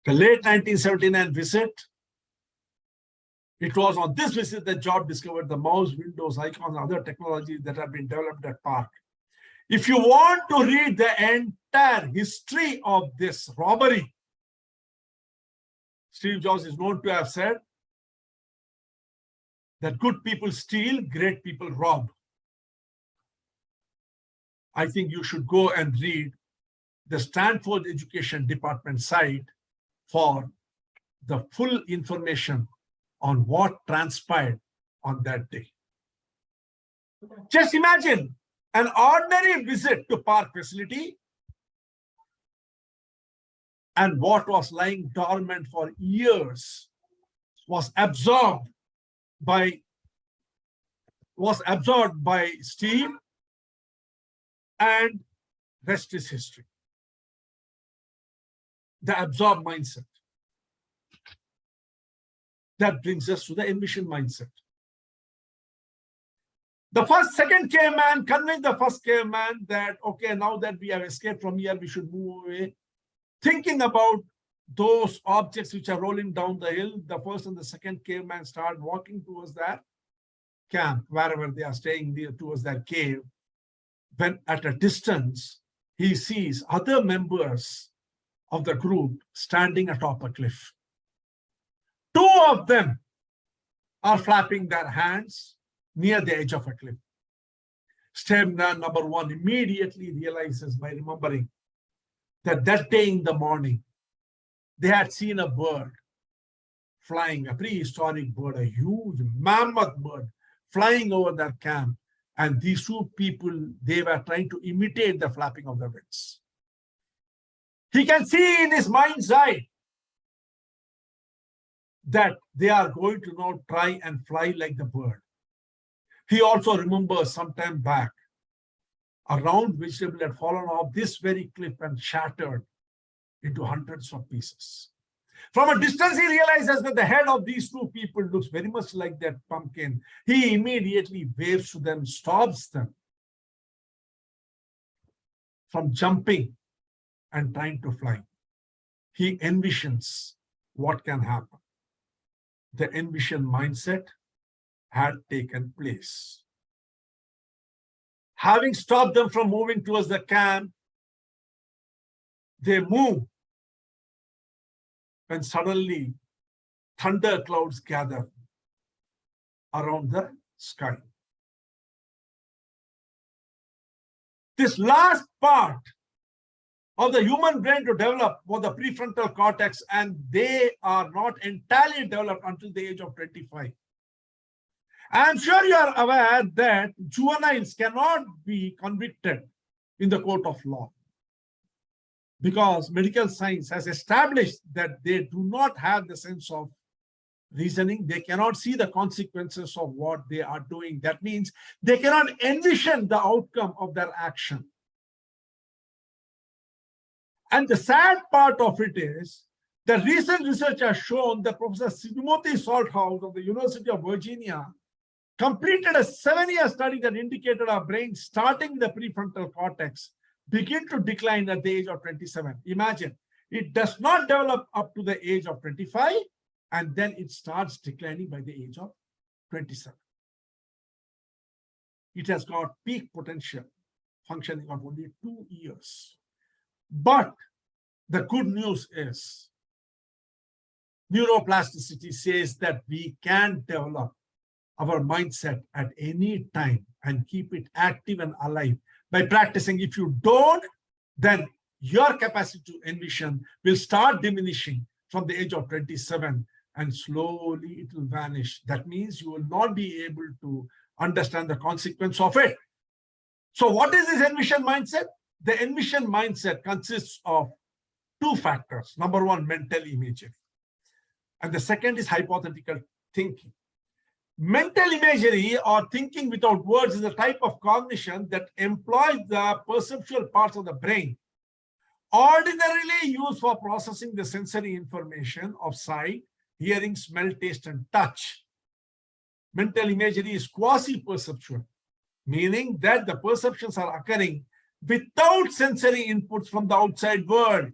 A: The late 1979 visit, it was on this visit that Jobs discovered the mouse, windows, icons, and other technologies that have been developed at Park. If you want to read the entire history of this robbery, Steve Jobs is known to have said that good people steal, great people rob. I think you should go and read the Stanford Education Department site for the full information on what transpired on that day. Just imagine an ordinary visit to Park facility and what was lying dormant for years was absorbed by Steve, and rest is history. The absorbed mindset. That brings us to the envision mindset. The second caveman convinced the first caveman that, okay, now that we have escaped from here, we should move away, thinking about those objects which are rolling down the hill, the first and the second caveman start walking towards their camp, wherever they are staying there, towards their cave. When at a distance, he sees other members of the group standing atop a cliff. Two of them are flapping their hands near the edge of a cliff. Caveman number one immediately realizes by remembering that that day in the morning, they had seen a bird flying, a prehistoric bird, a huge mammoth bird flying over their camp. And these two people, they were trying to imitate the flapping of the wings. He can see in his mind's eye that they are going to now try and fly like the bird. He also remembers some time back, a round vegetable had fallen off this very cliff and shattered into hundreds of pieces. From a distance, he realizes that the head of these two people looks very much like that pumpkin. He immediately waves to them, stops them from jumping and trying to fly. He envisions what can happen. The envision mindset had taken place. Having stopped them from moving towards the camp, they move when suddenly thunder clouds gather around the sky. This last part of the human brain to develop was the prefrontal cortex, and they are not entirely developed until the age of 25. I'm sure you are aware that juveniles cannot be convicted in the court of law because medical science has established that they do not have the sense of reasoning. They cannot see the consequences of what they are doing. That means they cannot envision the outcome of their action. And the sad part of it is the recent research has shown that Professor Timothy Salthouse of the University of Virginia completed a 7-year study that indicated our brain starting the prefrontal cortex begin to decline at the age of 27. Imagine, it does not develop up to the age of 25, and then it starts declining by the age of 27. It has got peak potential functioning of only 2 years. But the good news is neuroplasticity says that we can develop our mindset at any time and keep it active and alive by practicing. If you don't, then your capacity to envision will start diminishing from the age of 27 and slowly it will vanish. That means you will not be able to understand the consequence of it. So what is this envision mindset? The envision mindset consists of 2 factors. Number one, mental imagery. And the second is hypothetical thinking. Mental imagery or thinking without words is a type of cognition that employs the perceptual parts of the brain ordinarily used for processing the sensory information of sight, hearing, smell, taste, and touch. Mental imagery is quasi-perceptual, meaning that the perceptions are occurring without sensory inputs from the outside world.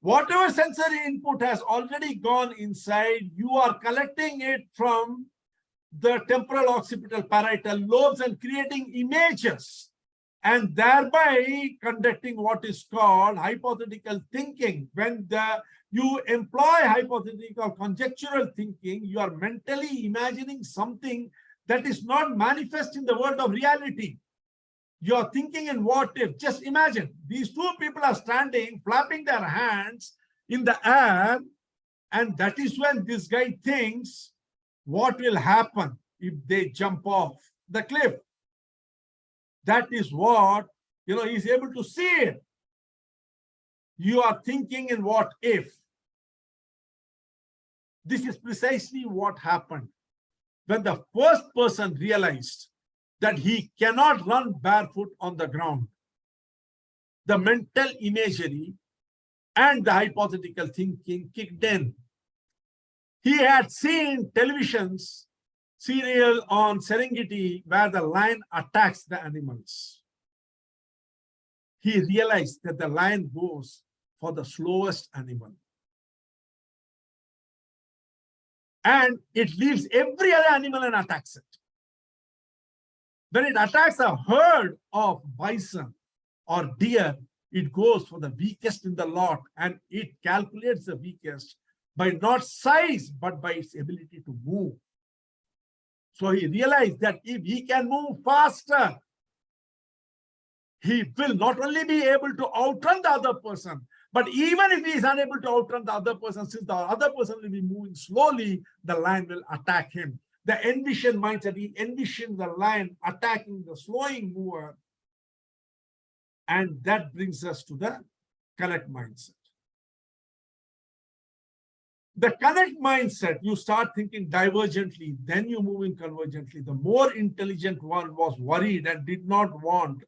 A: Whatever sensory input has already gone inside, you are collecting it from the temporal occipital parietal lobes and creating images and thereby conducting what is called hypothetical thinking. When you employ hypothetical conjectural thinking, you are mentally imagining something that is not manifest in the world of reality. You are thinking in what if. Just imagine, these 2 people are standing, flapping their hands in the air, and that is when this guy thinks, what will happen if they jump off the cliff? That is what, he's able to see it. You are thinking in what if. This is precisely what happened when the first person realized that he cannot run barefoot on the ground. The mental imagery and the hypothetical thinking kicked in. He had seen television's serial on Serengeti where the lion attacks the animals. He realized that the lion goes for the slowest animal. And it leaves every other animal and attacks it. When it attacks a herd of bison or deer, it goes for the weakest in the lot, and it calculates the weakest by not size, but by its ability to move. So he realized that if he can move faster, he will not only be able to outrun the other person, but even if he is unable to outrun the other person, since the other person will be moving slowly, the lion will attack him. The envision mindset, he envisioned the lion attacking the slowing mover. And that brings us to the connect mindset. The connect mindset, you start thinking divergently, then you move in convergently. The more intelligent one was worried and did not want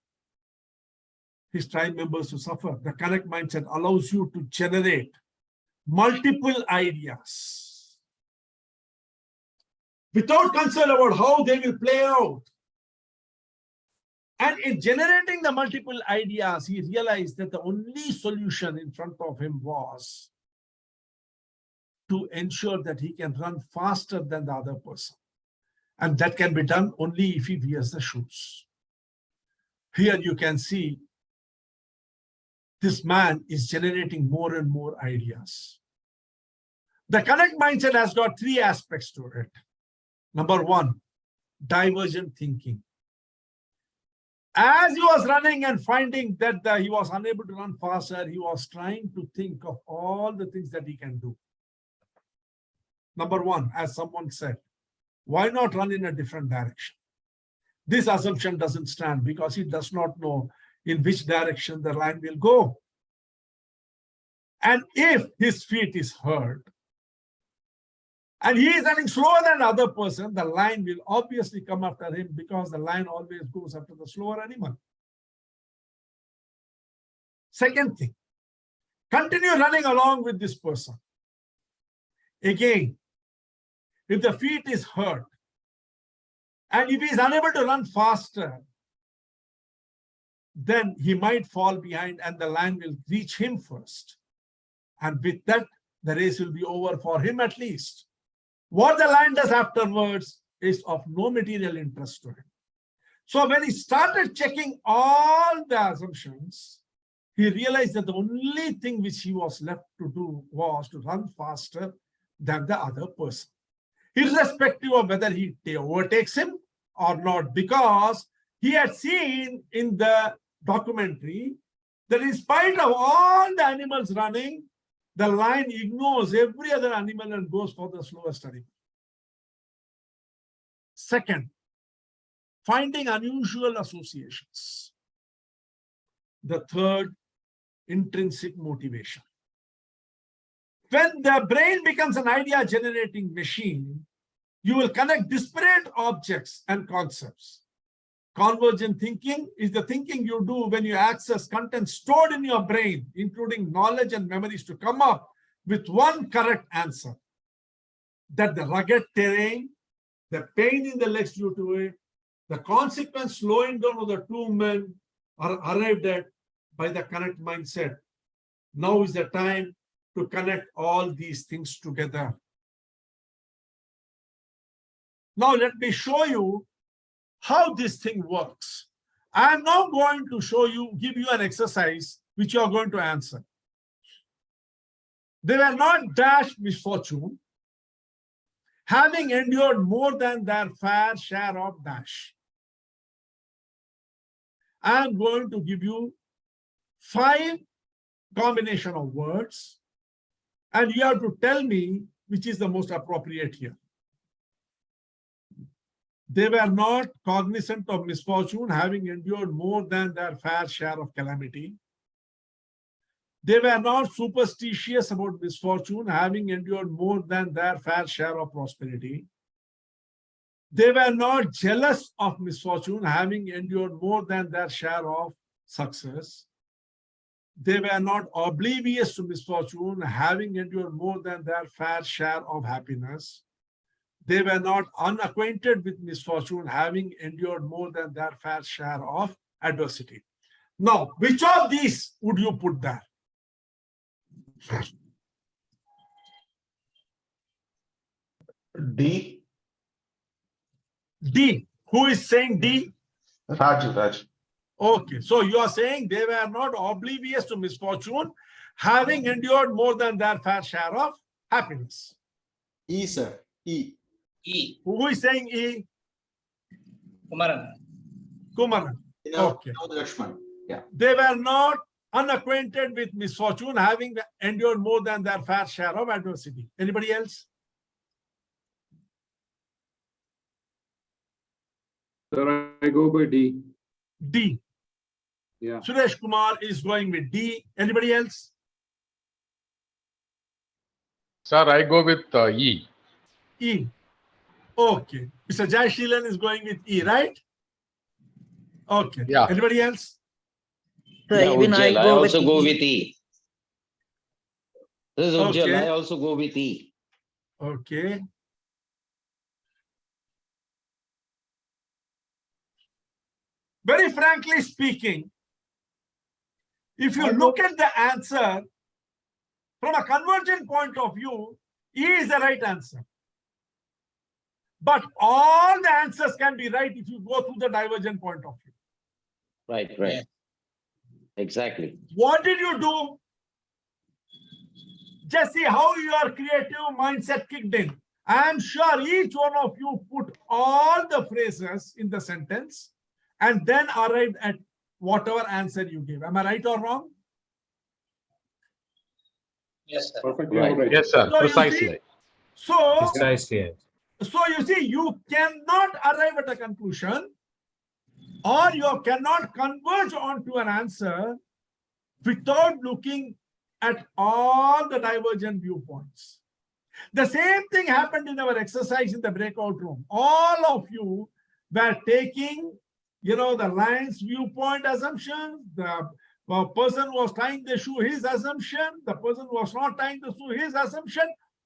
A: his tribe members to suffer. The connect mindset allows you to generate multiple ideas without concern about how they will play out. And in generating the multiple ideas, he realized that the only solution in front of him was to ensure that he can run faster than the other person. And that can be done only if he wears the shoes. Here you can see this man is generating more and more ideas. The connect mindset has got three aspects to it. Number one, divergent thinking. As he was running and finding that he was unable to run faster, he was trying to think of all the things that he can do. Number one, as someone said, why not run in a different direction? This assumption doesn't stand because he does not know in which direction the lion will go. And if his feet is hurt, and he is running slower than the other person, the lion will obviously come after him because the lion always goes after the slower animal. Second thing, continue running along with this person. Again, if the feet is hurt, and if he is unable to run faster, then he might fall behind and the lion will reach him first. And with that, the race will be over for him at least. What the lion does afterwards is of no material interest to him. So when he started checking all the assumptions, he realized that the only thing which he was left to do was to run faster than the other person, irrespective of whether he overtakes him or not, because he had seen in the documentary that in spite of all the animals running, the lion ignores every other animal and goes for the slowest animal. Second, finding unusual associations. The third, intrinsic motivation. When the brain becomes an idea-generating machine, you will connect disparate objects and concepts. Convergent thinking is the thinking you do when you access content stored in your brain, including knowledge and memories, to come up with one correct answer. That the rugged terrain, the pain in the legs due to it, the consequence slowing down of the two men are arrived at by the connect mindset. Now is the time to connect all these things together. Now let me show you how this thing works. I am now going to give you an exercise which you are going to answer. They were not dashed misfortune, having endured more than their fair share of dash. I am going to give you 5 combination of words, and you have to tell me which is the most appropriate here. They were not cognizant of misfortune, having endured more than their fair share of calamity. They were not superstitious about misfortune, having endured more than their fair share of prosperity. They were not jealous of misfortune, having endured more than their share of success. They were not oblivious to misfortune, having endured more than their fair share of happiness. They were not unacquainted with misfortune, having endured more than their fair share of adversity. Now, which of these would you put there?
M: D.
A: D. Who is saying D?
M: Raj.
A: Okay, so you are saying they were not oblivious to misfortune, having endured more than their fair share of happiness.
E: E, sir. E.
C: E.
A: Who is saying E?
C: Kumaran.
A: Kumaran. Okay.
E: Lakshman. Yeah.
A: They were not unacquainted with misfortune, having endured more than their fair share of adversity. Anybody else?
J: Sir, I go by D.
A: D.
J: Yeah.
A: Suresh Kumar is going with D. Anybody else?
N: Sir, I go with E.
A: E. Okay. Mr. Jai Sheelan is going with E, right? Okay.
N: Yeah.
A: Anybody else?
D: Yeah,
O: Even I
D: Ujjwal, I
O: go
D: also
O: with
D: go
O: E.
D: with E. This is Ujjwal,
A: Okay.
D: I also go with E.
A: Okay. Very frankly speaking, if you look at the answer from a convergent point of view, E is the right answer. But all the answers can be right if you go through the divergent point of view.
D: Right.
C: Yeah.
D: Exactly.
A: What did you do? Just see how your creative mindset kicked in. I am sure each one of you put all the phrases in the sentence and then arrived at whatever answer you gave. Am I right or wrong?
C: Yes, sir.
J: Perfectly
D: Right.
J: all right.
N: Yes, sir.
A: So you
N: Precisely.
A: see, so
N: Precisely.
A: you see, you cannot arrive at a conclusion or you cannot converge onto an answer without looking at all the divergent viewpoints. The same thing happened in our exercise in the breakout room. All of you were taking, the lion's viewpoint assumption. The person was tying the shoe, his assumption. The person was not tying the shoe, his assumption.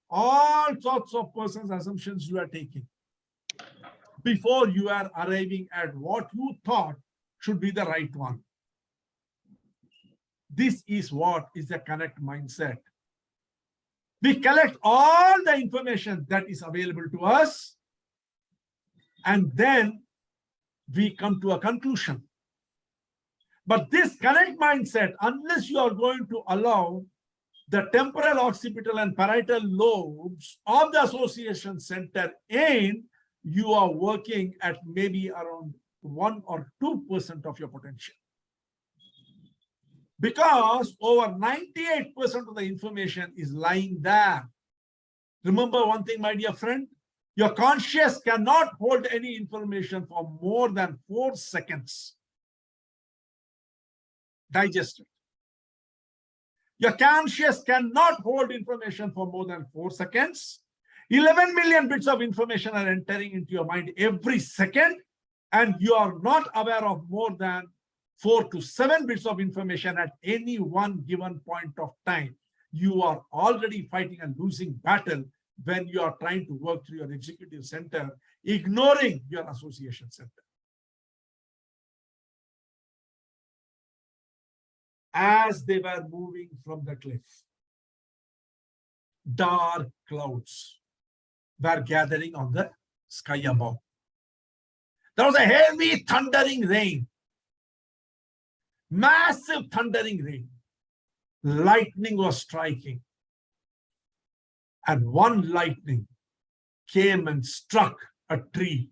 A: All sorts of person's assumptions you are taking before you are arriving at what you thought should be the right one. This is what is the correct mindset. We collect all the information that is available to us, and then we come to a conclusion. But this correct mindset, unless you are going to allow the temporal, occipital, and parietal lobes of the association center in, you are working at maybe around 1 or 2% of your potential. Because over 98% of the information is lying there. Remember one thing, my dear friend, your conscious cannot hold any information for more than 4 seconds. Digest it. Your conscious cannot hold information for more than 4 seconds. 11 million bits of information are entering into your mind every second, and you are not aware of more than 4 to 7 bits of information at any one given point of time. You are already fighting a losing battle when you are trying to work through your executive center, ignoring your association center. As they were moving from the cliff, dark clouds were gathering on the sky above. There was a heavy thundering rain. Massive thundering rain. Lightning was striking. And one lightning came and struck a tree.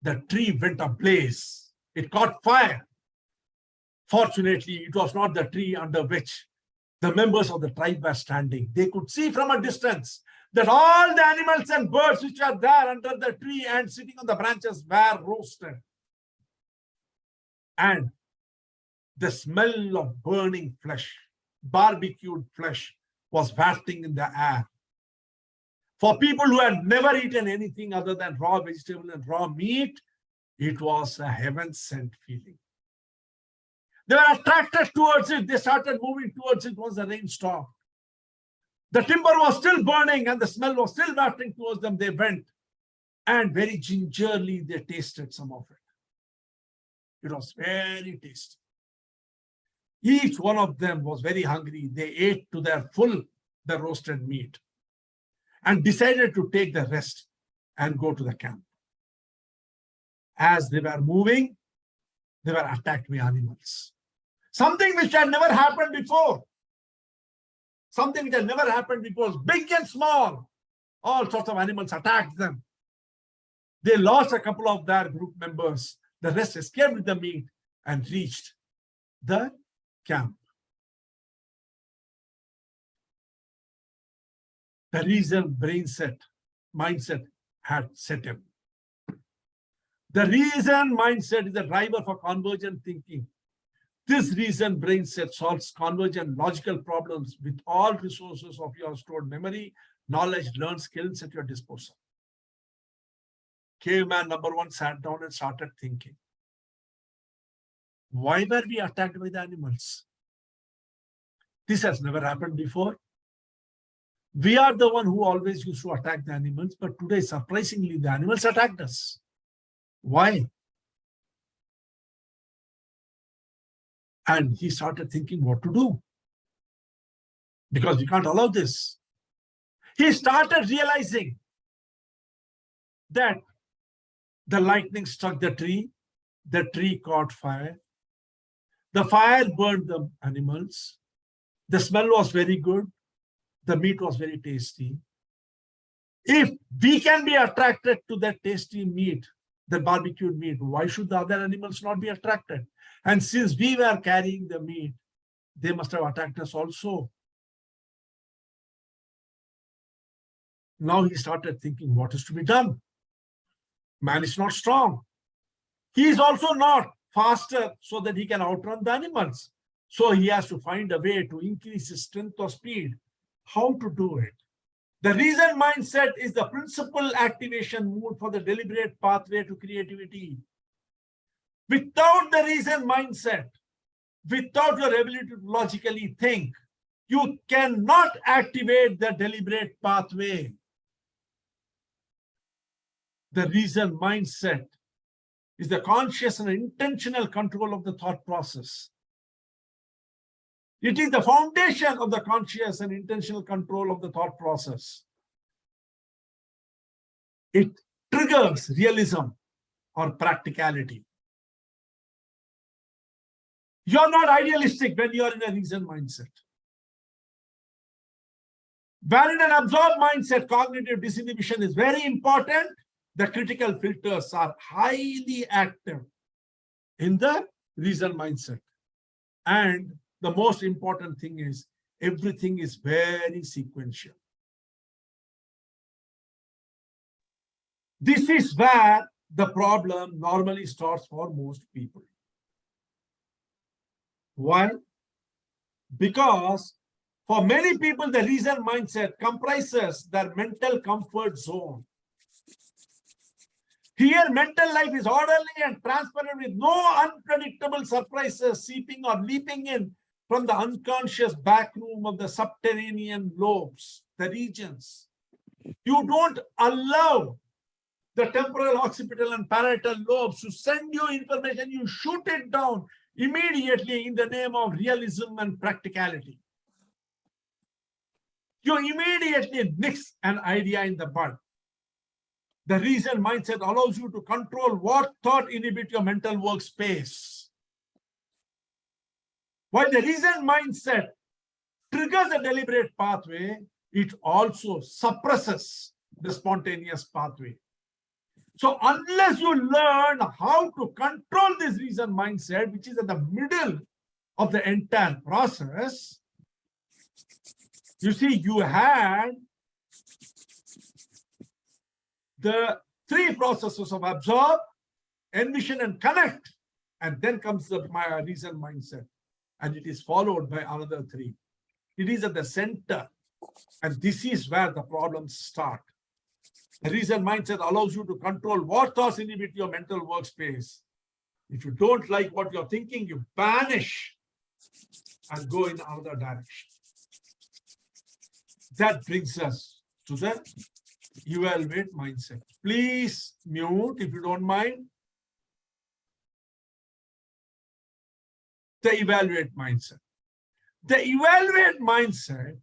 A: The tree went ablaze. It caught fire. Fortunately, it was not the tree under which the members of the tribe were standing. They could see from a distance that all the animals and birds which are there under the tree and sitting on the branches were roasted. And the smell of burning flesh, barbecued flesh, was wafting in the air. For people who had never eaten anything other than raw vegetable and raw meat, it was a heaven-sent feeling. They were attracted towards it. They started moving towards it once the rain stopped. The timber was still burning and the smell was still wafting towards them. They went and very gingerly they tasted some of it. It was very tasty. Each one of them was very hungry. They ate to their full the roasted meat and decided to take the rest and go to the camp. As they were moving, they were attacked by animals. Something which had never happened before. Something which had never happened before, big and small. All sorts of animals attacked them. They lost a couple of their group members. The rest escaped with the meat and reached the camp. The reason mindset had set in. The reason mindset is the driver for convergent thinking. This reason brain set solves convergent logical problems with all resources of your stored memory, knowledge, learned skills at your disposal. Caveman number one sat down and started thinking. Why were we attacked by the animals? This has never happened before. We are the one who always used to attack the animals, but today, surprisingly, the animals attacked us. Why? And he started thinking what to do. Because we can't allow this. He started realizing that the lightning struck the tree caught fire, the fire burned the animals, the smell was very good, the meat was very tasty. If we can be attracted to that tasty meat, the barbecued meat, why should the other animals not be attracted? And since we were carrying the meat, they must have attacked us also. Now he started thinking, what is to be done? Man is not strong. He is also not faster so that he can outrun the animals. So he has to find a way to increase his strength or speed. How to do it? The reason mindset is the principal activation mode for the deliberate pathway to creativity. Without the reason mindset, without your ability to logically think, you cannot activate the deliberate pathway. The reason mindset is the conscious and intentional control of the thought process. It is the foundation of the conscious and intentional control of the thought process. It triggers realism or practicality. You're not idealistic when you're in a reason mindset. Where in an absorbed mindset, cognitive disinhibition is very important. The critical filters are highly active in the reason mindset. And the most important thing is everything is very sequential. This is where the problem normally starts for most people. Why? Because for many people, the reason mindset comprises their mental comfort zone. Here, mental life is orderly and transparent with no unpredictable surprises seeping or leaping in from the unconscious back room of the subterranean lobes, the regions. You don't allow the temporal, occipital, and parietal lobes to send you information. You shoot it down immediately in the name of realism and practicality. You immediately nix an idea in the bud. The reason mindset allows you to control what thought inhibit your mental workspace. While the reason mindset triggers a deliberate pathway, it also suppresses the spontaneous pathway. So unless you learn how to control this reason mindset, which is at the middle of the entire process, you see, you had the three processes of absorb, envision, and connect. And then comes the reason mindset. And it is followed by another three. It is at the center. And this is where the problems start. The reason mindset allows you to control what thoughts inhibit your mental workspace. If you don't like what you're thinking, you vanish and go in another direction. That brings us to the evaluate mindset. Please mute if you don't mind. The evaluate mindset. The evaluate mindset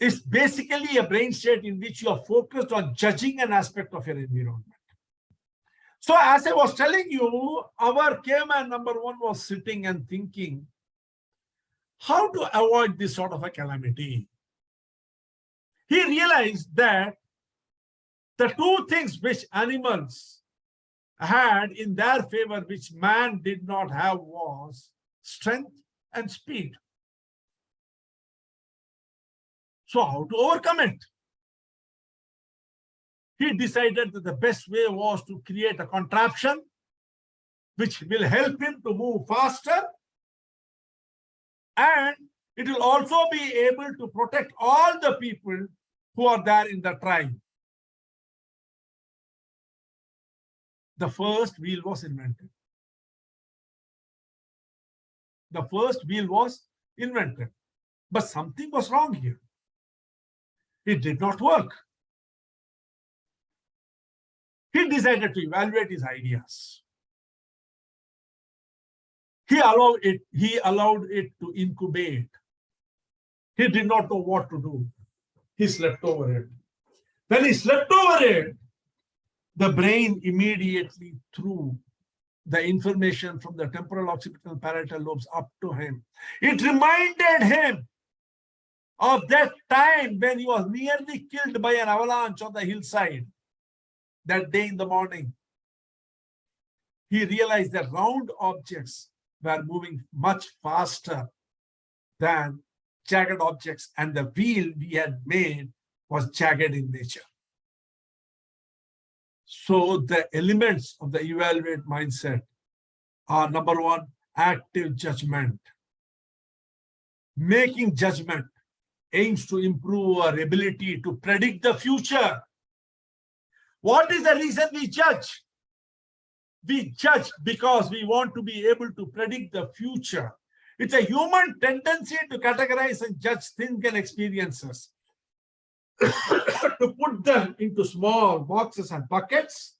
A: is basically a brain state in which you are focused on judging an aspect of your environment. So as I was telling you, our caveman number one was sitting and thinking how to avoid this sort of a calamity. He realized that the two things which animals had in their favor, which man did not have, was strength and speed. So how to overcome it? He decided that the best way was to create a contraption which will help him to move faster, and it will also be able to protect all the people who are there in the tribe. The first wheel was invented. The first wheel was invented, but something was wrong here. It did not work. He decided to evaluate his ideas. He allowed it to incubate. He did not know what to do. He slept over it. When he slept over it, the brain immediately threw the information from the temporal occipital parietal lobes up to him. It reminded him of that time when he was nearly killed by an avalanche on the hillside that day in the morning. He realized that round objects were moving much faster than jagged objects, and the wheel we had made was jagged in nature. So the elements of the evaluate mindset are: number one, active judgment. Making judgment aims to improve our ability to predict the future. What is the reason we judge? We judge because we want to be able to predict the future. It's a human tendency to categorize and judge things and experiences, to put them into small boxes and buckets,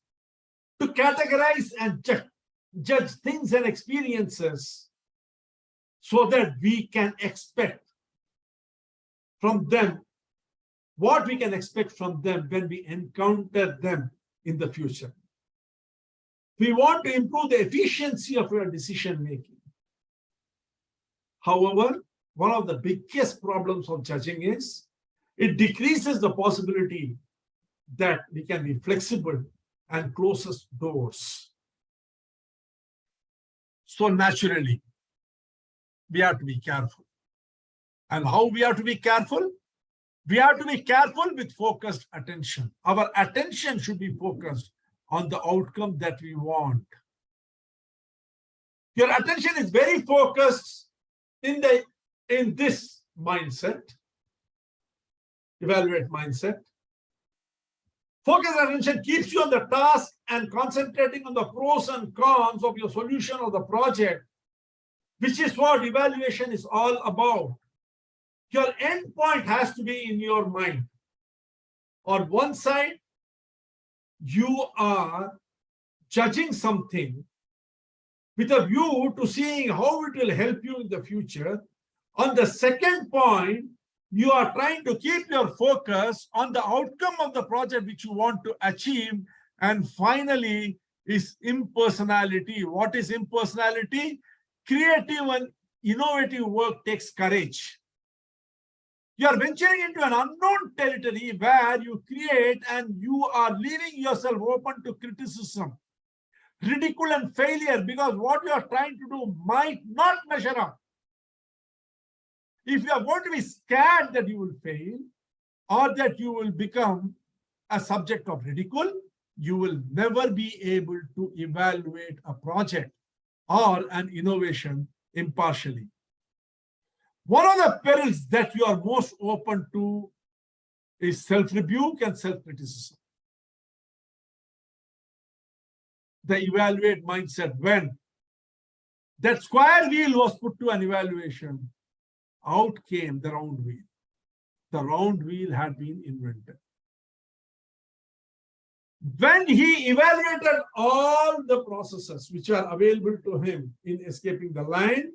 A: to categorize and judge things and experiences so that we can expect from them what we can expect from them when we encounter them in the future. We want to improve the efficiency of your decision making. However, one of the biggest problems of judging is it decreases the possibility that we can be flexible and closes doors. So naturally, we have to be careful. And how we have to be careful? We have to be careful with focused attention. Our attention should be focused on the outcome that we want. Your attention is very focused in this mindset, evaluate mindset. Focused attention keeps you on the task and concentrating on the pros and cons of your solution of the project, which is what evaluation is all about. Your end point has to be in your mind. On one side, you are judging something with a view to seeing how it will help you in the future. On the second point, you are trying to keep your focus on the outcome of the project which you want to achieve. And finally is impersonality. What is impersonality? Creative and innovative work takes courage. You are venturing into an unknown territory where you create and you are leaving yourself open to criticism, ridicule and failure, because what you are trying to do might not measure up. If you are going to be scared that you will fail or that you will become a subject of ridicule, you will never be able to evaluate a project or an innovation impartially. One of the perils that you are most open to is self-rebuke and self-criticism. The evaluate mindset, when that square wheel was put to an evaluation, out came the round wheel. The round wheel had been invented. When he evaluated all the processes which are available to him in escaping the lion,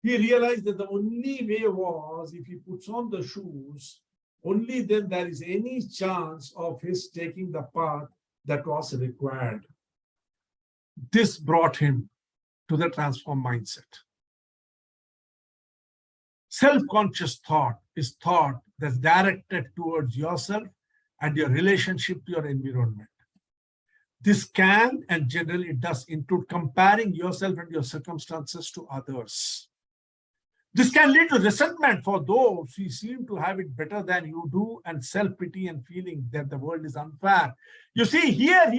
A: he realized that the only way was if he puts on the shoes only then there is any chance of his taking the path that was required. This brought him to the transformed mindset. Self-conscious thought is thought that's directed towards yourself and your relationship to your environment. This can and generally does include comparing yourself and your circumstances to others. This can lead to resentment for those who seem to have it better than you do, and self-pity and feeling that the world is unfair. You see, here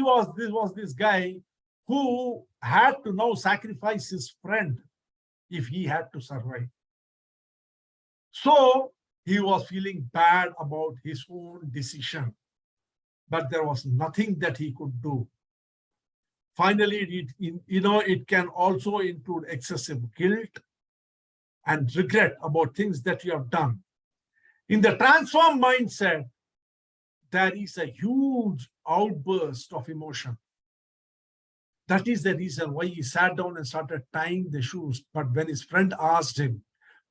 A: this guy who had to now sacrifice his friend if he had to survive. So he was feeling bad about his own decision, but there was nothing that he could do. Finally, it can also include excessive guilt and regret about things that you have done. In the transformed mindset, there is a huge outburst of emotion. That is the reason why he sat down and started tying the shoes. But when his friend asked him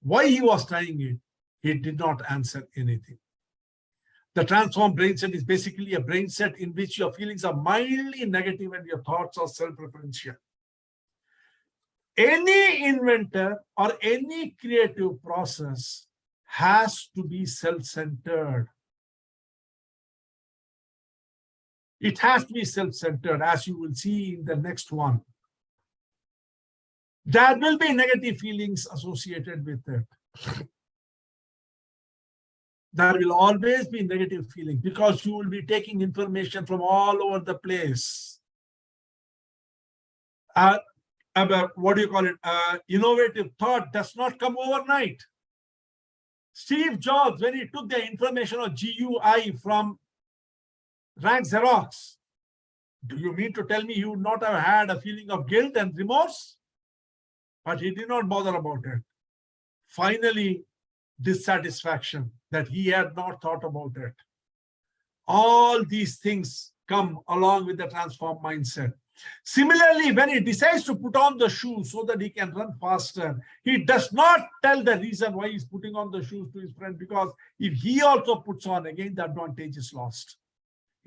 A: why he was tying it, he did not answer anything. The transformed brain set is basically a brain set in which your feelings are mildly negative and your thoughts are self-referential. Any inventor or any creative process has to be self-centered. It has to be self-centered, as you will see in the next one. There will be negative feelings associated with it. There will always be negative feelings because you will be taking information from all over the place. What do you call it? Innovative thought does not come overnight. Steve Jobs, when he took the information of GUI from Rank Xerox, do you mean to tell me you would not have had a feeling of guilt and remorse? But he did not bother about it. Finally, dissatisfaction that he had not thought about it. All these things come along with the transformed mindset. Similarly, when he decides to put on the shoes so that he can run faster, he does not tell the reason why he's putting on the shoes to his friend, because if he also puts on, again, the advantage is lost.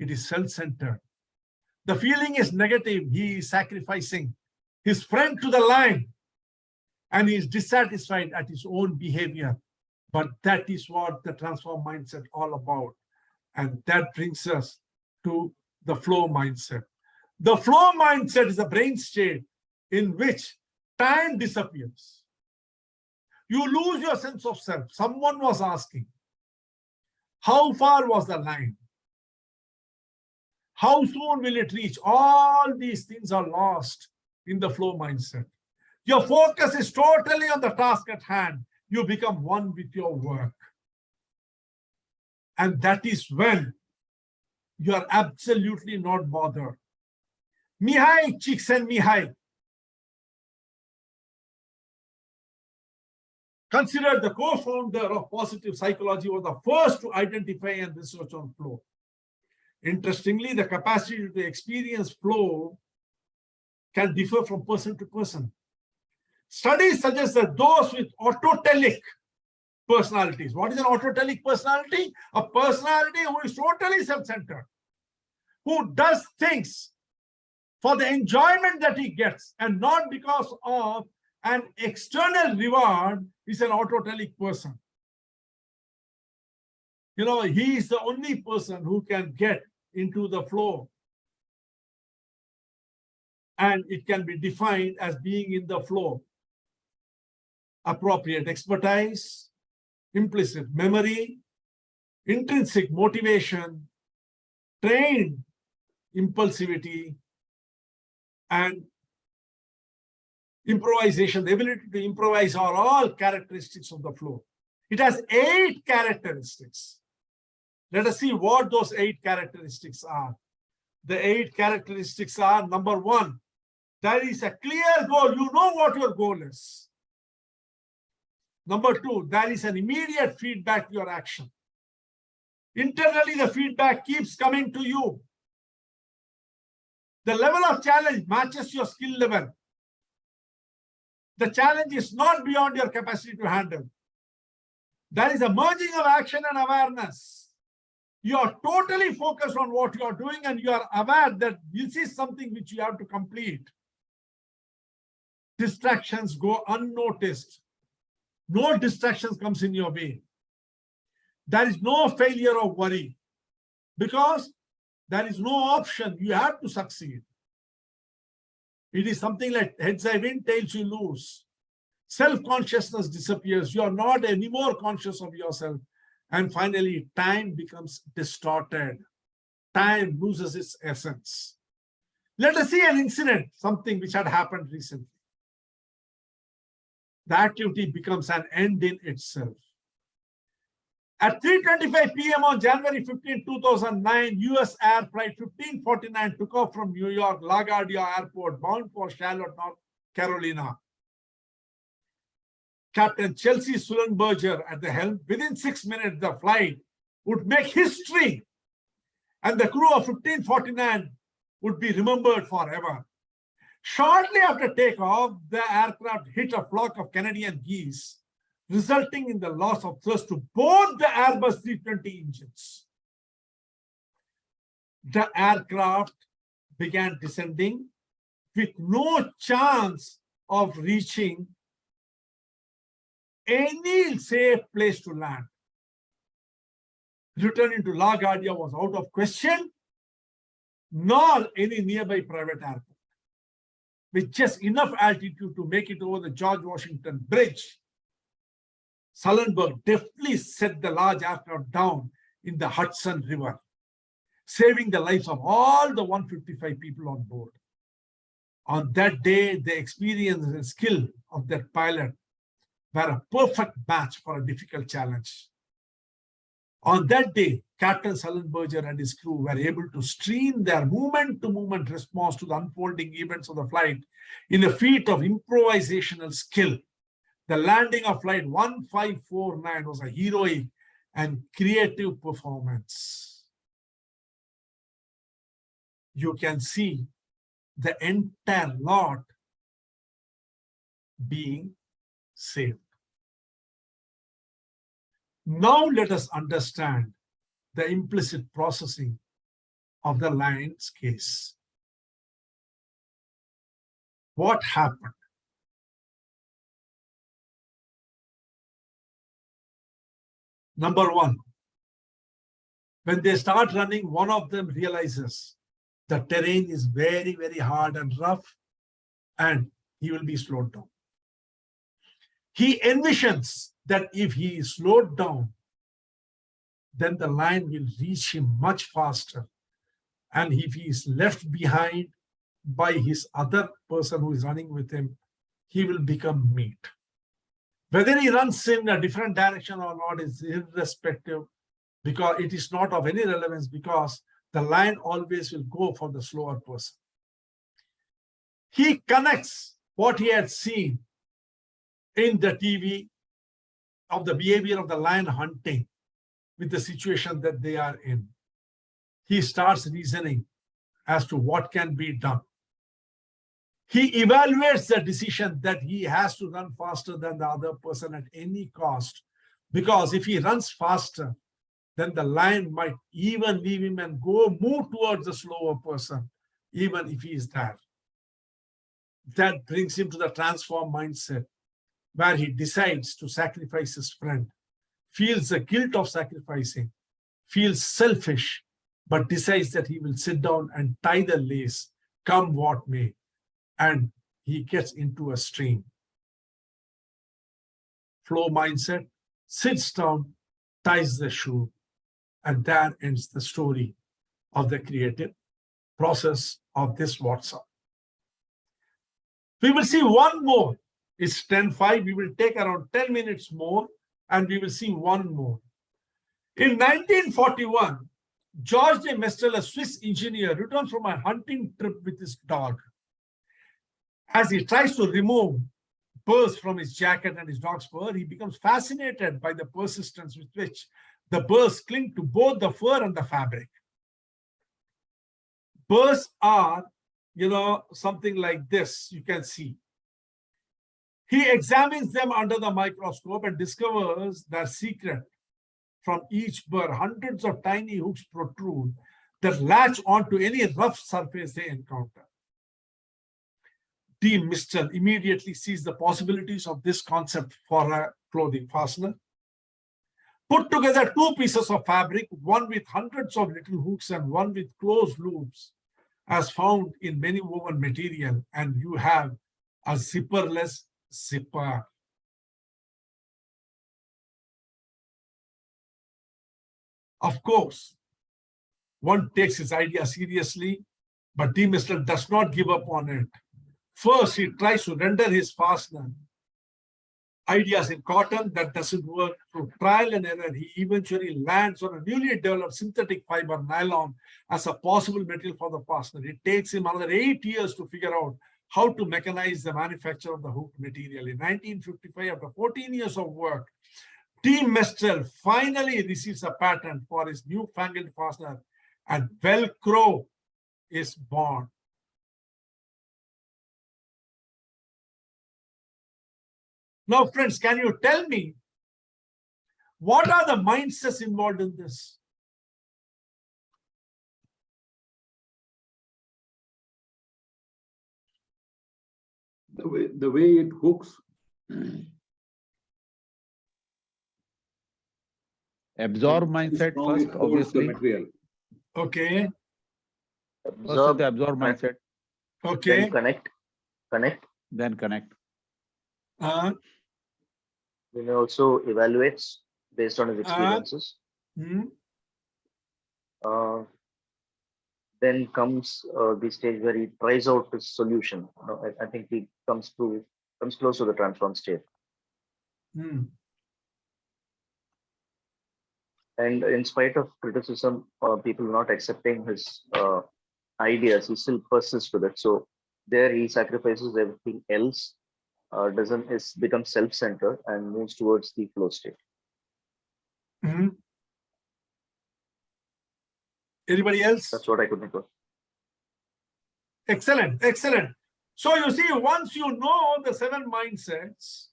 A: It is self-centered. The feeling is negative. He is sacrificing his friend to the line, and he is dissatisfied at his own behavior. But that is what the transformed mindset is all about. And that brings us to the flow mindset. The flow mindset is a brain state in which time disappears. You lose your sense of self. Someone was asking, how far was the line? How soon will it reach? All these things are lost in the flow mindset. Your focus is totally on the task at hand. You become one with your work. And that is when you are absolutely not bothered. Mihai Csikszentmihalyi, considered the co-founder of positive psychology, was the first to identify and research on flow. Interestingly, the capacity to experience flow can differ from person to person. Studies suggest that those with autotelic personalities. What is an autotelic personality? A personality who is totally self-centered, who does things for the enjoyment that he gets and not because of an external reward, is an autotelic person. You know, he is the only person who can get into the flow. And it can be defined as being in the flow. Appropriate expertise, implicit memory, intrinsic motivation, trained impulsivity, and improvisation, the ability to improvise, are all characteristics of the flow. It has 8 characteristics. Let us see what those 8 characteristics are. The 8 characteristics are: number 1, there is a clear goal. You know what your goal is. Number 2, there is an immediate feedback to your action. Internally, the feedback keeps coming to you. The level of challenge matches your skill level. The challenge is not beyond your capacity to handle. There is a merging of action and awareness. You are totally focused on what you are doing and you are aware that this is something which you have to complete. Distractions go unnoticed. No distractions comes in your way. There is no failure of worry because there is no option. You have to succeed. It is something like heads I win, tails you lose. Self-consciousness disappears. You are not anymore conscious of yourself. And finally, time becomes distorted. Time loses its essence. Let us see an incident, something which had happened recently. The activity becomes an end in itself. At 3:25 p.m. on January 15, 2009, US Air Flight 1549 took off from New York LaGuardia Airport, bound for Charlotte, North Carolina. Captain Chelsea Sullenberger at the helm. Within 6 minutes, the flight would make history, and the crew of 1549 would be remembered forever. Shortly after takeoff, the aircraft hit a flock of Canadian geese, resulting in the loss of thrust to both the Airbus 320 engines. The aircraft began descending with no chance of reaching any safe place to land. Returning to LaGuardia was out of question, nor any nearby private airport. With just enough altitude to make it over the George Washington Bridge, Sullenberg deftly set the large aircraft down in the Hudson River, saving the lives of all the 155 people on board. On that day, the experience and skill of that pilot were a perfect match for a difficult challenge. On that day, Captain Sullenberger and his crew were able to stream their moment-to-moment response to the unfolding events of the flight in a feat of improvisational skill. The landing of Flight 1549 was a heroic and creative performance. You can see the entire lot being saved. Now let us understand the implicit processing of the lion's case. What happened? Number one, when they start running, one of them realizes the terrain is very, very hard and rough, and he will be slowed down. He envisions that if he is slowed down, then the lion will reach him much faster. And if he is left behind by his other person who is running with him, he will become meat. Whether he runs in a different direction or not is irrespective, because it is not of any relevance, because the lion always will go for the slower person. He connects what he had seen in the TV of the behavior of the lion hunting with the situation that they are in. He starts reasoning as to what can be done. He evaluates the decision that he has to run faster than the other person at any cost, because if he runs faster, then the lion might even leave him and move towards the slower person, even if he is there. That brings him to the transform mindset, where he decides to sacrifice his friend, feels the guilt of sacrificing, feels selfish, but decides that he will sit down and tie the lace, come what may, and he gets into a stream. Flow mindset, sits down, ties the shoe, and there ends the story of the creative process of this WhatsApp. We will see one more. It's 10:05. We will take around 10 minutes more, and we will see one more. In 1941, George de Mestel, a Swiss engineer, returned from a hunting trip with his dog. As he tries to remove burrs from his jacket and his dog's fur, he becomes fascinated by the persistence with which the burrs cling to both the fur and the fabric. Burrs are, something like this, you can see. He examines them under the microscope and discovers their secret. From each burr, hundreds of tiny hooks protrude that latch onto any rough surface they encounter. D. Mistel immediately sees the possibilities of this concept for a clothing fastener. Put together two pieces of fabric, one with hundreds of little hooks and one with closed loops, as found in many woven material, and you have a zipperless zipper. Of course, one takes his idea seriously, but D. Mistel does not give up on it. First, he tries to render his fastener ideas in cotton. That doesn't work. Through trial and error, he eventually lands on a newly developed synthetic fiber nylon as a possible material for the fastener. It takes him another 8 years to figure out how to mechanize the manufacture of the hook material. In 1955, after 14 years of work, D. Mistel finally receives a patent for his newfangled fastener, and Velcro is born. Now, friends, can you tell me what are the mindsets involved in this?
J: The way it hooks.
L: Absorb mindset
J: Strongly
L: first,
J: holds the
L: obviously.
J: material.
A: Okay.
L: First is the absorb mindset,
A: Okay.
D: Then connect.
L: then connect.
D: Then he also evaluates based on his experiences. Then comes the stage where he tries out his solution. I think he comes close to the transform state. And in spite of criticism, people not accepting his ideas, he still persists with it. So there he sacrifices everything else, becomes self-centered and moves towards the flow state.
A: Anybody else?
D: That's what I could think of.
A: Excellent, excellent. So you see, once you know the 7 mindsets,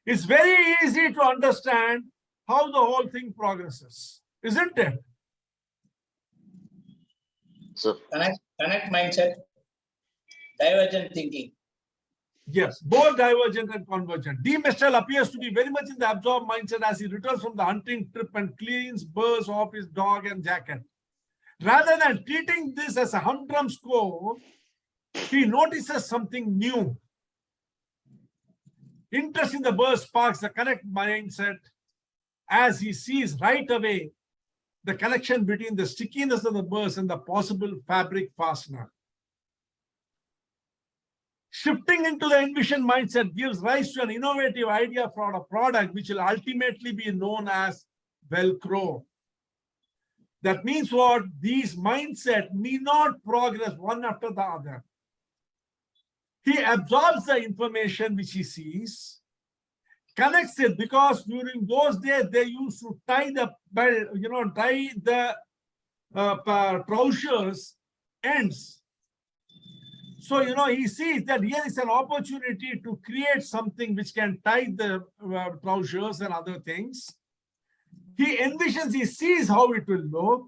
A: it's very easy to understand how the whole thing progresses, isn't it?
C: So connect mindset, divergent thinking.
A: Yes, both divergent and convergent. D. Mistel appears to be very much in the absorb mindset as he returns from the hunting trip and cleans burrs off his dog and jacket. Rather than treating this as a humdrum score, he notices something new. Interest in the burr sparks the connect mindset as he sees right away the connection between the stickiness of the burrs and the possible fabric fastener. Shifting into the envision mindset gives rise to an innovative idea for a product which will ultimately be known as Velcro. That means what? These mindset need not progress one after the other. He absorbs the information which he sees, connects it, because during those days they used to tie the belt, tie the trousers ends. So, he sees that here is an opportunity to create something which can tie the trousers and other things. He envisions, he sees how it will look.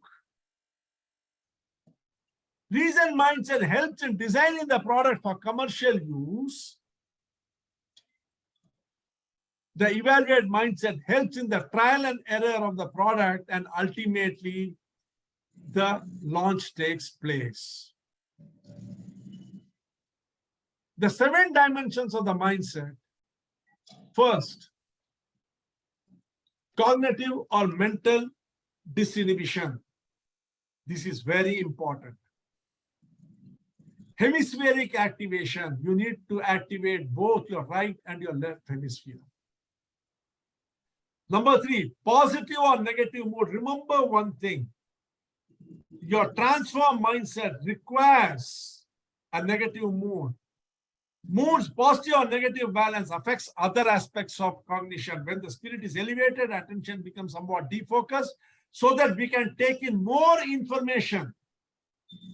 A: Reason mindset helps in designing the product for commercial use. The evaluate mindset helps in the trial and error of the product, and ultimately the launch takes place. The 7 dimensions of the mindset. First, cognitive or mental disinhibition. This is very important. Hemispheric activation. You need to activate both your right and your left hemisphere. Number 3, positive or negative mood. Remember one thing. Your transform mindset requires a negative mood. Moods, positive or negative balance, affects other aspects of cognition. When the spirit is elevated, attention becomes somewhat defocused so that we can take in more information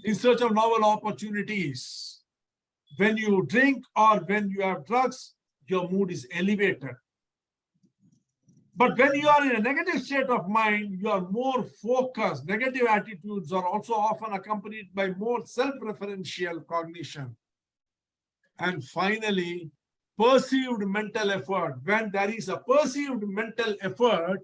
A: in search of novel opportunities. When you drink or when you have drugs, your mood is elevated. But when you are in a negative state of mind, you are more focused. Negative attitudes are also often accompanied by more self-referential cognition. And finally, perceived mental effort. When there is a perceived mental effort,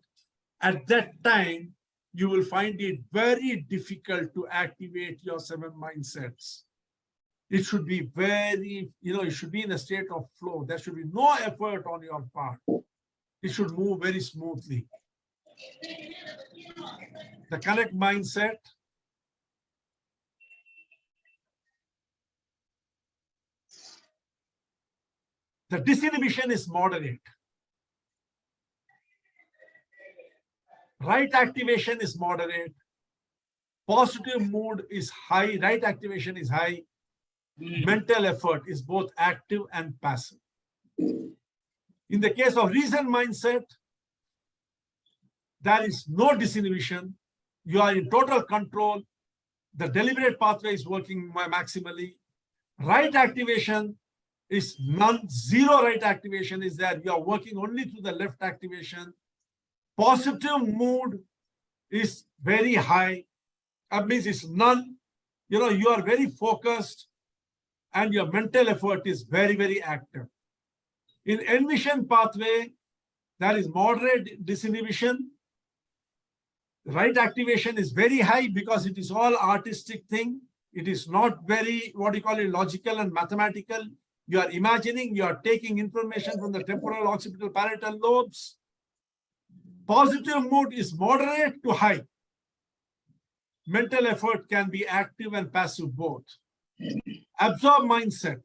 A: at that time, you will find it very difficult to activate your 7 mindsets. It should be very, it should be in a state of flow. There should be no effort on your part. It should move very smoothly. The correct mindset. The disinhibition is moderate. Right activation is moderate. Positive mood is high. Right activation is high. Mental effort is both active and passive. In the case of reason mindset, there is no disinhibition. You are in total control. The deliberate pathway is working maximally. Right activation is none. Zero right activation is there. You are working only through the left activation. Positive mood is very high. That means it's none. You are very focused and your mental effort is very, very active. In envision pathway, there is moderate disinhibition. Right activation is very high because it is all artistic thing. It is not very, logical and mathematical. You are imagining, you are taking information from the temporal, occipital, parietal lobes. Positive mood is moderate to high. Mental effort can be active and passive both. Absorb mindset.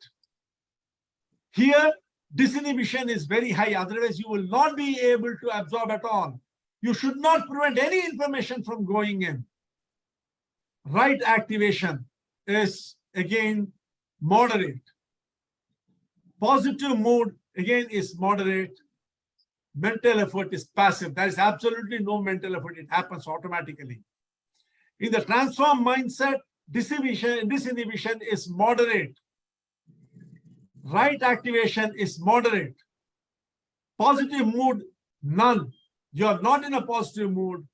A: Here, disinhibition is very high. Otherwise, you will not be able to absorb at all. You should not prevent any information from going in. Right activation is, again, moderate. Positive mood, again, is moderate. Mental effort is passive. There is absolutely no mental effort. It happens automatically. In the transform mindset, disinhibition is moderate. Right activation is moderate. Positive mood, none. You are not in a positive mood.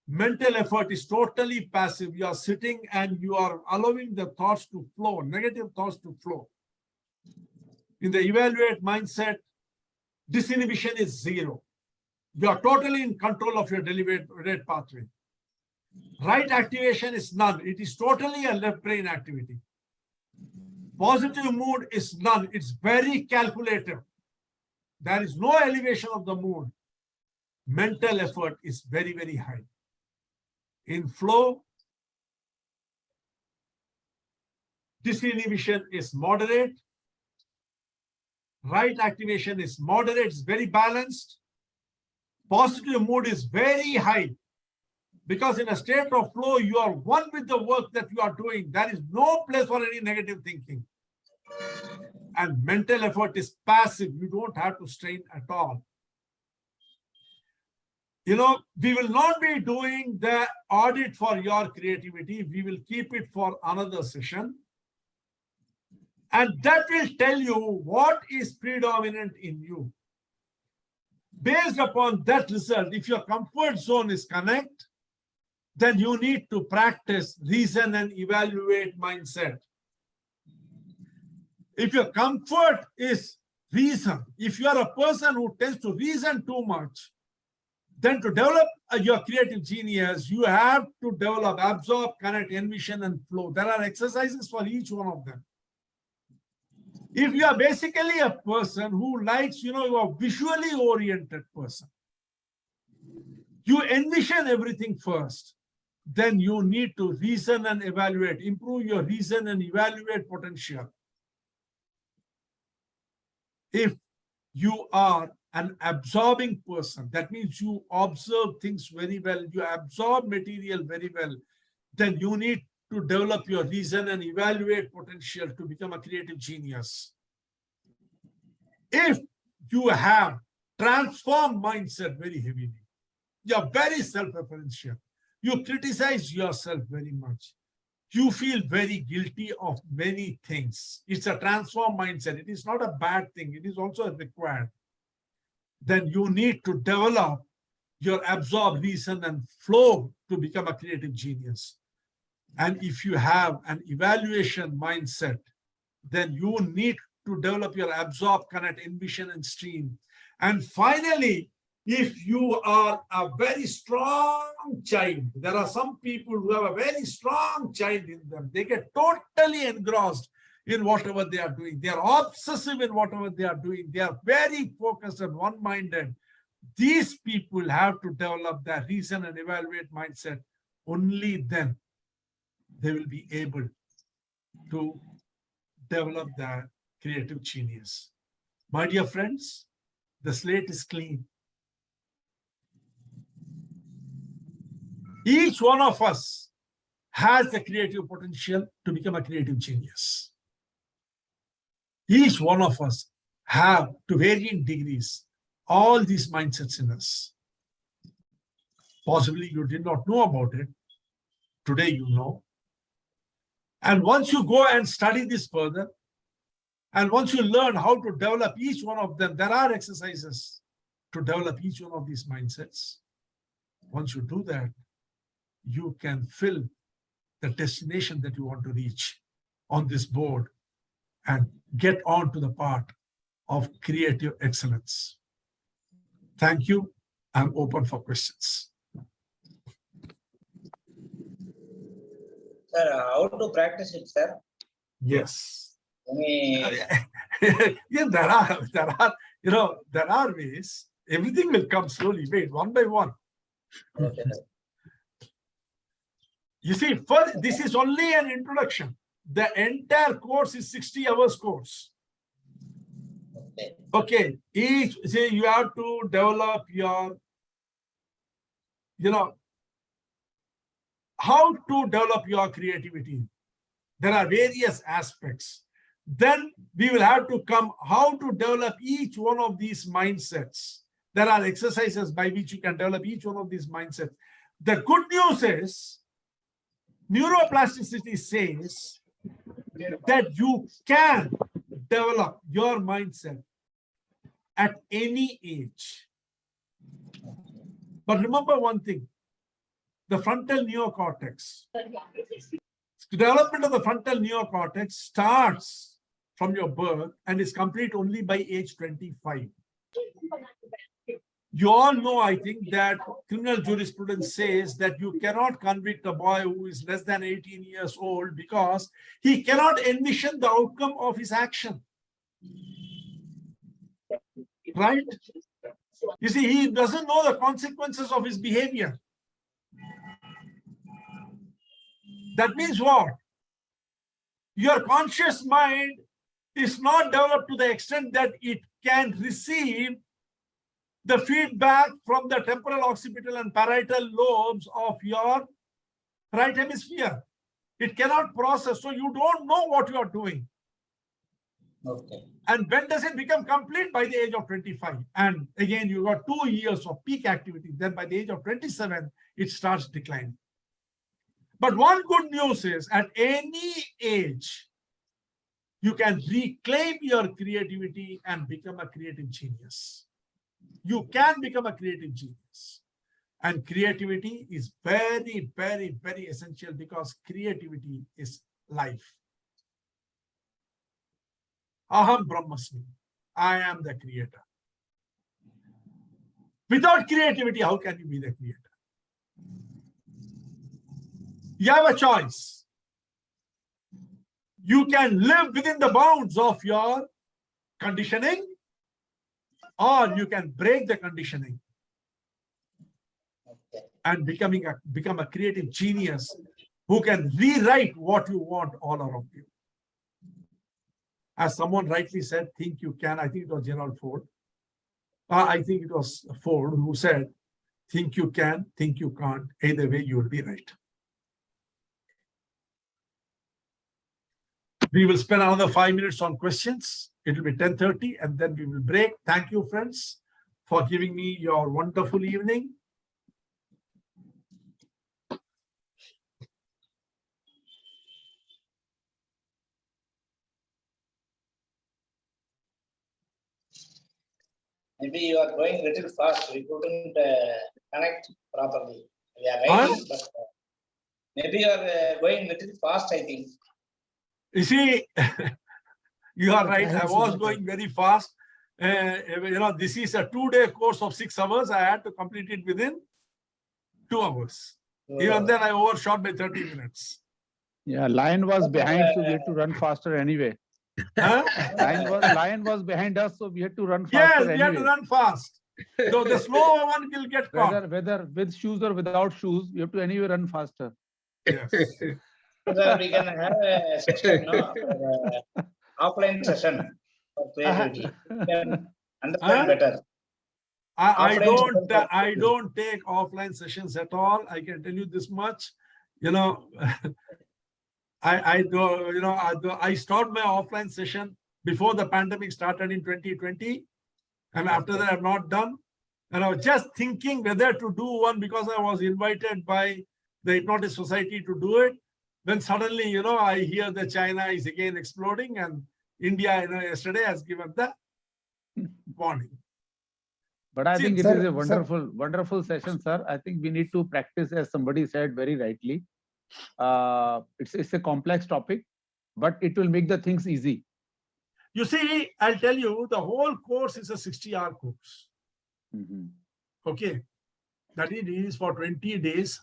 A: Mental effort is totally passive. You are sitting and you are allowing the thoughts to flow, negative thoughts to flow. In the evaluate mindset, disinhibition is zero. You are totally in control of your deliberate pathway. Right activation is none. It is totally a left brain activity. Positive mood is none. It's very calculative. There is no elevation of the mood. Mental effort is very, very high. In flow, disinhibition is moderate. Right activation is moderate, it's very balanced. Positive mood is very high. Because in a state of flow, you are one with the work that you are doing. There is no place for any negative thinking. And mental effort is passive. You don't have to strain at all. We will not be doing the audit for your creativity. We will keep it for another session. And that will tell you what is predominant in you. Based upon that result, if your comfort zone is connect, then you need to practice reason and evaluate mindset. If your comfort is reason, if you are a person who tends to reason too much, then to develop your creative genius, you have to develop, absorb, connect, envision, and flow. There are exercises for each one of them. If you are basically a person who likes, you are a visually oriented person, you envision everything first, then you need to reason and evaluate, improve your reason and evaluate potential. If you are an absorbing person, that means you observe things very well, you absorb material very well, then you need to develop your reason and evaluate potential to become a creative genius. If you have transformed mindset very heavily, you are very self-referential, you criticize yourself very much, you feel very guilty of many things. It's a transform mindset. It is not a bad thing. It is also required. Then you need to develop your absorb, reason, and flow to become a creative genius. And if you have an evaluation mindset, then you need to develop your absorb, connect, envision, and stream. And finally, if you are a very strong child, there are some people who have a very strong child in them. They get totally engrossed in whatever they are doing. They are obsessive in whatever they are doing. They are very focused and one-minded. These people have to develop their reason and evaluate mindset. Only then they will be able to develop their creative genius. My dear friends, the slate is clean. Each one of us has the creative potential to become a creative genius. Each one of us have, to varying degrees, all these mindsets in us. Possibly you did not know about it. Today you know. And once you go and study this further, and once you learn how to develop each one of them, there are exercises to develop each one of these mindsets. Once you do that, you can fill the destination that you want to reach on this board and get on to the part of creative excellence. Thank you. I'm open for questions.
C: Sir, how to practice it, sir?
A: Yes.
C: Any
A: Yeah, there are ways. Everything will come slowly. Wait, one by one.
C: okay.
A: You see, first, this is only an introduction. The entire course is 60 hours course. Okay, each, say you have to develop your, how to develop your creativity. There are various aspects. Then we will have to come how to develop each one of these mindsets. There are exercises by which you can develop each one of these mindsets. The good news is, neuroplasticity says that you can develop your mindset at any age. But remember one thing, the frontal neocortex. The development of the frontal neocortex starts from your birth and is complete only by age 25. You all know, I think, that criminal jurisprudence says that you cannot convict a boy who is less than 18 years old because he cannot envision the outcome of his action. Right? You see, he doesn't know the consequences of his behavior. That means what? Your conscious mind is not developed to the extent that it can receive the feedback from the temporal, occipital, and parietal lobes of your right hemisphere. It cannot process, so you don't know what you are doing.
C: Okay.
A: And when does it become complete? By the age of 25. And again, you got 2 years of peak activity. Then by the age of 27, it starts declining. But one good news is, at any age, you can reclaim your creativity and become a creative genius. You can become a creative genius. And creativity is very, very, very essential because creativity is life. Aham Brahmasmi. I am the creator. Without creativity, how can you be the creator? You have a choice. You can live within the bounds of your conditioning, or you can break the conditioning and become a creative genius who can rewrite what you want all around you. As someone rightly said, think you can. I think it was Gerald Ford. I think it was Ford who said, think you can, think you can't. Either way, you will be right. We will spend another 5 minutes on questions. It will be 10:30 and then we will break. Thank you, friends, for giving me your wonderful evening.
C: Maybe you are going little fast. We couldn't connect properly. We are
A: Huh?
C: writing, but maybe you are going little fast, I think.
A: You see, you are right. I was going very fast. This is a 2-day course of 6 hours. I had to complete it within 2 hours. Even then, I overshot by 30 minutes.
L: Yeah, lion was behind, so we had to run faster anyway.
A: Huh?
L: Lion was behind us, so we had to run
A: Yes,
L: faster
A: we
L: anyway.
A: had to run fast. So the slower one will get caught.
L: Whether with shoes or without shoes, you have to anyway run faster.
A: Yes.
C: So we can have a session, no? Offline session for creativity. You can understand better.
A: I
C: Offline session for
A: I don't take offline sessions at all. I can tell you this much. You know, I stopped my offline session before the pandemic started in 2020, and after that I've not done. And I was just thinking whether to do one because I was invited by the Hypnotic Society to do it. Then suddenly, I hear that China is again exploding, and India, yesterday has given the warning.
L: But I think it
K: sir,
L: is a wonderful session, sir. I think we need to practice, as somebody said very rightly. It's a complex topic, but it will make the things easy.
A: You see, I'll tell you, the whole course is a 60-hour course. Okay. That it is for 20 days,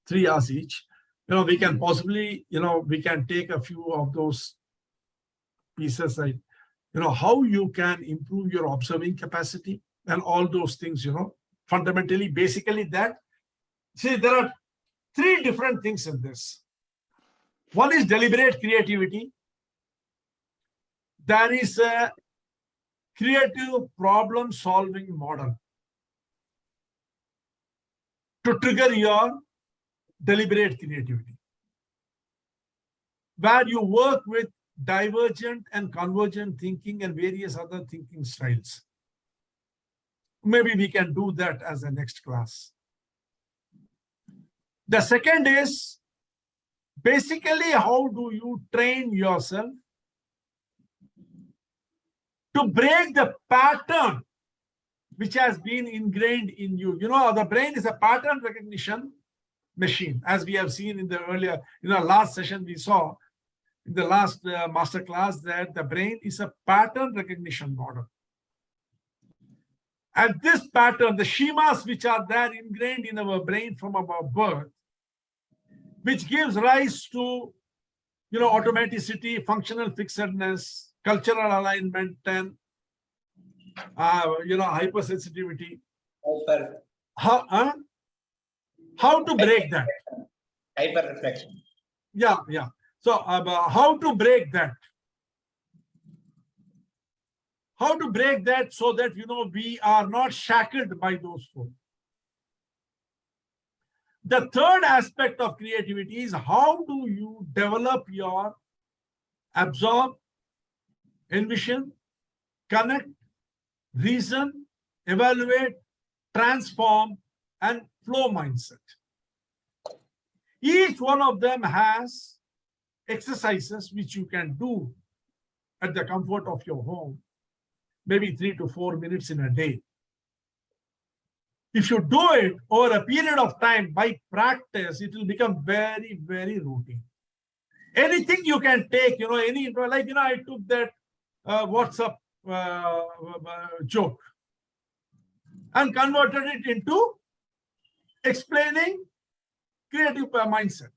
A: 3 hours each. We can possibly, we can take a few of those pieces, like, how you can improve your observing capacity and all those things, fundamentally, basically that. See, there are 3 different things in this. One is deliberate creativity. There is a creative problem-solving model to trigger your deliberate creativity, where you work with divergent and convergent thinking and various other thinking styles. Maybe we can do that as a next class. The second is basically how do you train yourself to break the pattern which has been ingrained in you. The brain is a pattern recognition machine, as we have seen in the earlier, last session we saw in the last master class that the brain is a pattern recognition model. And this pattern, the schemas which are there ingrained in our brain from our birth, which gives rise to, automaticity, functional fixedness, cultural alignment, and, hypersensitivity. How to break that?
C: Hyper reflection.
A: Yeah. So how to break that? How to break that so that, we are not shackled by those 4. The third aspect of creativity is how do you develop your absorb, envision, connect, reason, evaluate, transform, and flow mindset. Each one of them has exercises which you can do at the comfort of your home, maybe 3 to 4 minutes in a day. If you do it over a period of time by practice, it will become very, very routine. Anything you can take, I took that WhatsApp joke and converted it into explaining creative mindset.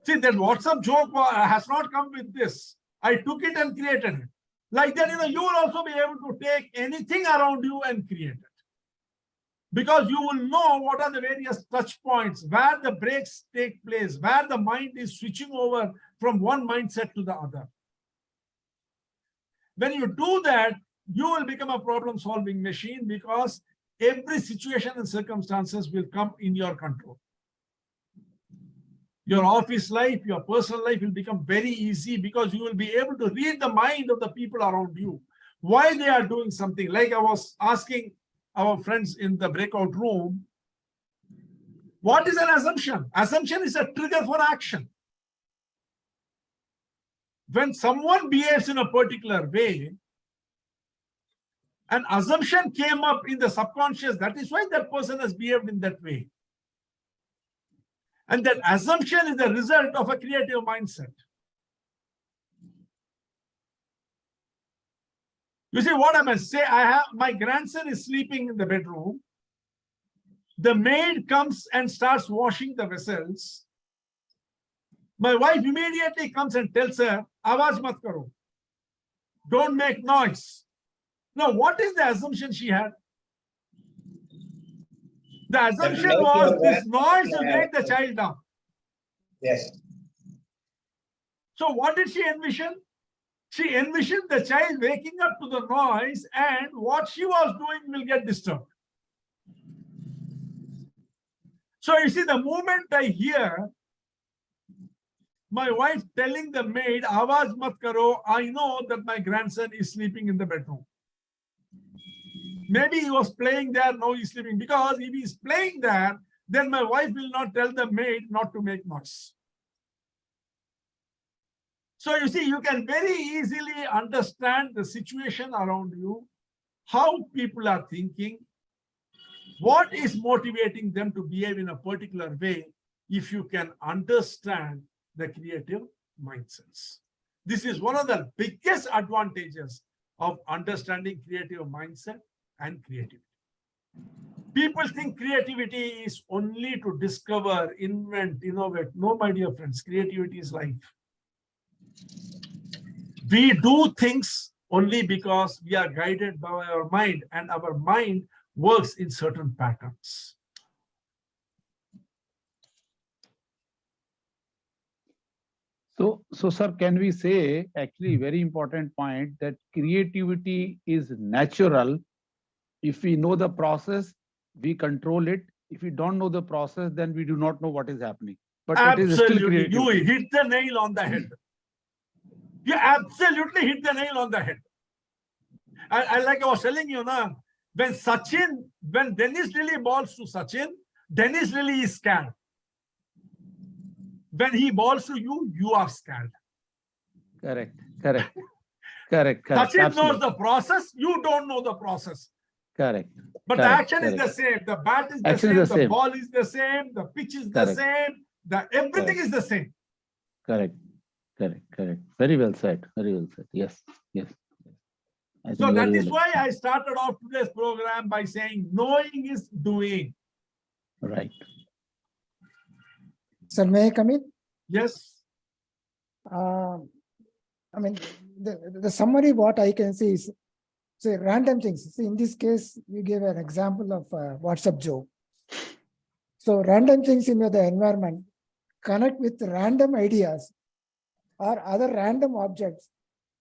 A: See, that WhatsApp joke has not come with this. I took it and created it. Like that, you will also be able to take anything around you and create it. Because you will know what are the various touch points, where the breaks take place, where the mind is switching over from one mindset to the other. When you do that, you will become a problem-solving machine because every situation and circumstances will come in your control. Your office life, your personal life will become very easy because you will be able to read the mind of the people around you, why they are doing something. Like I was asking our friends in the breakout room, what is an assumption? Assumption is a trigger for action. When someone behaves in a particular way, An assumption came up in the subconscious. That is why that person has behaved in that way. And that assumption is the result of a creative mindset. You see what I mean? Say my grandson is sleeping in the bedroom. The maid comes and starts washing the vessels. My wife immediately comes and tells her, "Awaz mat karo. Don't make noise." Now, what is the assumption she had? The assumption was this noise will wake the child up.
C: Yes.
A: So what did she envision? She envisioned the child waking up to the noise, and what she was doing will get disturbed. So you see, the moment I hear my wife telling the maid, "Awaz mat karo," I know that my grandson is sleeping in the bedroom. Maybe he was playing there, now he's sleeping. Because if he's playing there, then my wife will not tell the maid not to make noise. So you see, you can very easily understand the situation around you, how people are thinking, what is motivating them to behave in a particular way, if you can understand the creative mindsets. This is one of the biggest advantages of understanding creative mindset and creativity. People think creativity is only to discover, invent, innovate. No, my dear friends, creativity is life. We do things only because we are guided by our mind, and our mind works in certain patterns.
L: So sir, can we say, actually very important point, that creativity is natural. If we know the process, we control it. If we don't know the process, then we do not know what is happening. But it is still
A: Absolutely, you
L: creativity.
A: hit the nail on the head. You absolutely hit the nail on the head. I like I was telling you now, when Dennis Lilly balls to Sachin, Dennis Lilly is scared. When he balls to you, you are scared.
L: Correct. Correct.
A: Sachin knows the process, you don't know the process.
L: Correct.
A: But the action is the same, the bat is the
L: Action
A: same,
L: is the
A: the
L: same.
A: ball is the same, the pitch is the same, everything is the same.
L: Correct. Very well said. Very well said. Yes. I
A: So
L: think
A: that
L: very
A: is
L: well.
A: why I started off today's program by saying knowing is doing.
L: Right.
K: Sir, may I come in?
A: Yes.
K: I mean, the summary, what I can see is, say, random things. See, in this case, you gave an example of WhatsApp joke. So random things in the environment connect with random ideas or other random objects,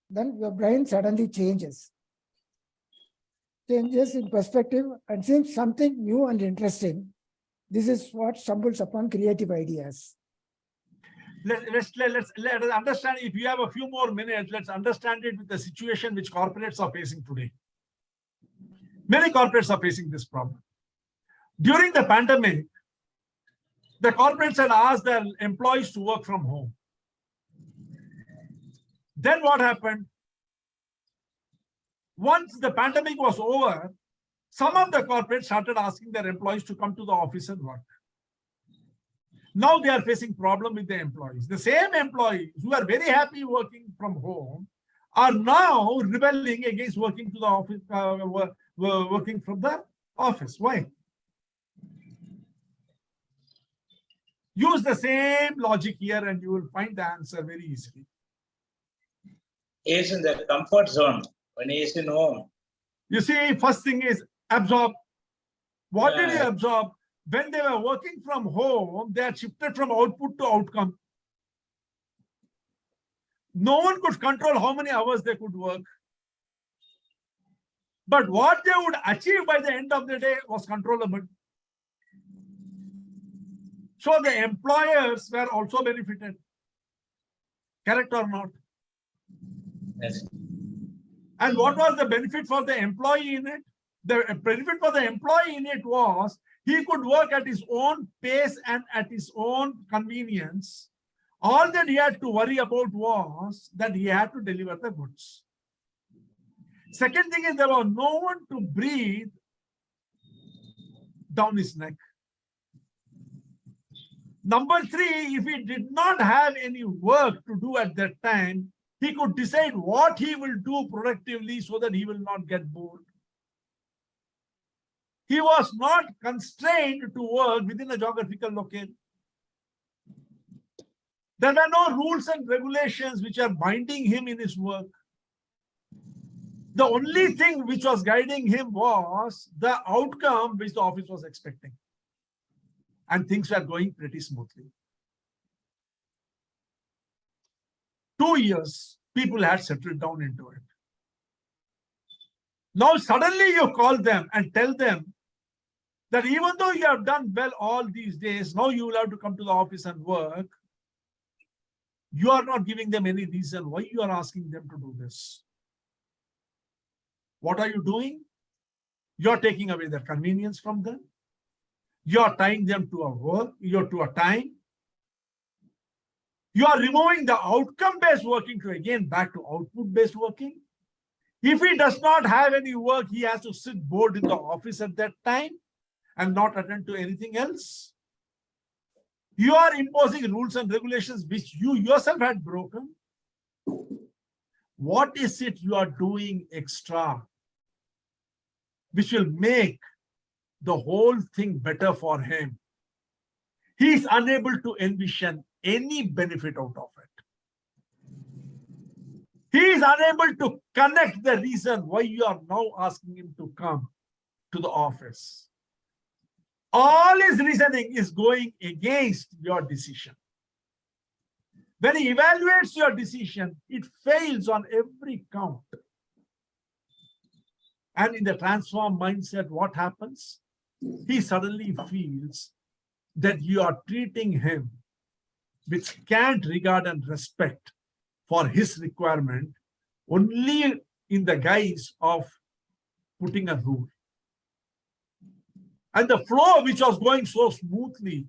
K: then your brain suddenly changes in perspective and seems something new and interesting. This is what stumbles upon creative ideas.
A: Let's understand. If you have a few more minutes, let's understand it with the situation which corporates are facing today. Many corporates are facing this problem. During the pandemic, the corporates had asked their employees to work from home. Then what happened? Once the pandemic was over, some of the corporates started asking their employees to come to the office and work. Now they are facing problem with the employees. The same employees who are very happy working from home are now rebelling against working to the office, working from the office. Why? Use the same logic here and you will find the answer very easily.
C: He is in the comfort zone when he is in home.
A: You see, first thing is absorb. What did he absorb? When they were working from home, they had shifted from output to outcome. No one could control how many hours they could work. But what they would achieve by the end of the day was controllable. So the employers were also benefited. Correct or not?
C: Yes.
A: And what was the benefit for the employee in it? The benefit for the employee in it was he could work at his own pace and at his own convenience. All that he had to worry about was that he had to deliver the goods. Second thing is there was no one to breathe down his neck. Number three, if he did not have any work to do at that time, he could decide what he will do productively so that he will not get bored. He was not constrained to work within a geographical locale. There were no rules and regulations which are binding him in his work. The only thing which was guiding him was the outcome which the office was expecting. And things were going pretty smoothly. 2 years, people had settled down into it. Now suddenly you call them and tell them that even though you have done well all these days, now you will have to come to the office and work. You are not giving them any reason why you are asking them to do this. What are you doing? You are taking away their convenience from them. You are tying them to a work, to a time. You are removing the outcome-based working to again back to output-based working. If he does not have any work, he has to sit bored in the office at that time and not attend to anything else. You are imposing rules and regulations which you yourself had broken. What is it you are doing extra which will make the whole thing better for him? He is unable to envision any benefit out of it. He is unable to connect the reason why you are now asking him to come to the office. All his reasoning is going against your decision. When he evaluates your decision, it fails on every count. And in the transformed mindset, what happens? He suddenly feels that you are treating him with scant regard and respect for his requirement only in the guise of putting a rule. And the flow which was going so smoothly,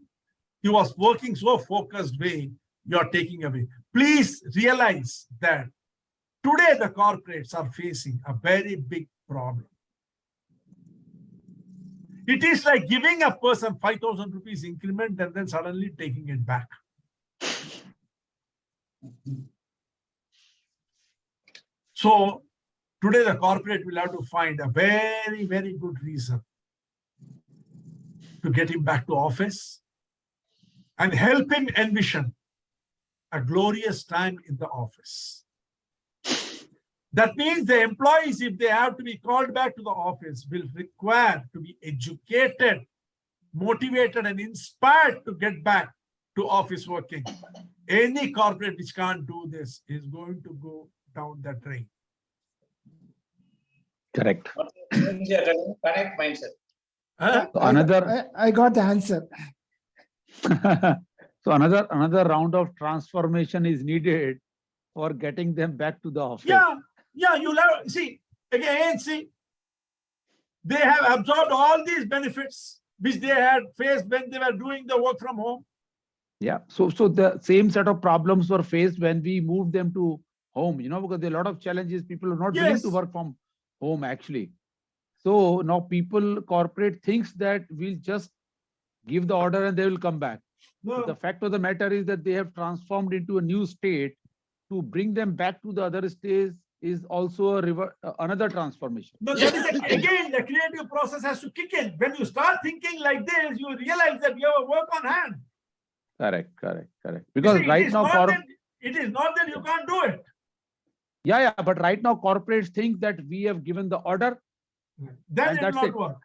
A: he was working so focused way, you are taking away. Please realize that today the corporates are facing a very big problem. It is like giving a person 5,000 rupees increment and then suddenly taking it back. So today the corporate will have to find a very, very good reason to get him back to office and help him envision a glorious time in the office. That means the employees, if they have to be called back to the office, will require to be educated, motivated, and inspired to get back to office working. Any corporate which can't do this is going to go down the drain.
L: Correct.
C: Correct mindset.
K: I got the answer.
L: So another round of transformation is needed for getting them back to the office.
A: Yeah, you'll have, see, they have absorbed all these benefits which they had faced when they were doing the work from home.
L: Yeah, so the same set of problems were faced when we moved them to home, because there are a lot of challenges. People are not willing to work from home actually. So now corporate thinks that we'll just give the order and they will come back. No. The fact of the matter is that they have transformed into a new state. To bring them back to the other stage is also another transformation.
A: But that is again, the creative process has to kick in. When you start thinking like this, you realize that you have a work on hand.
L: Correct. Because right now,
A: it is not that you can't do it.
L: Yeah, but right now corporates think that we have given the order.
A: That will not work.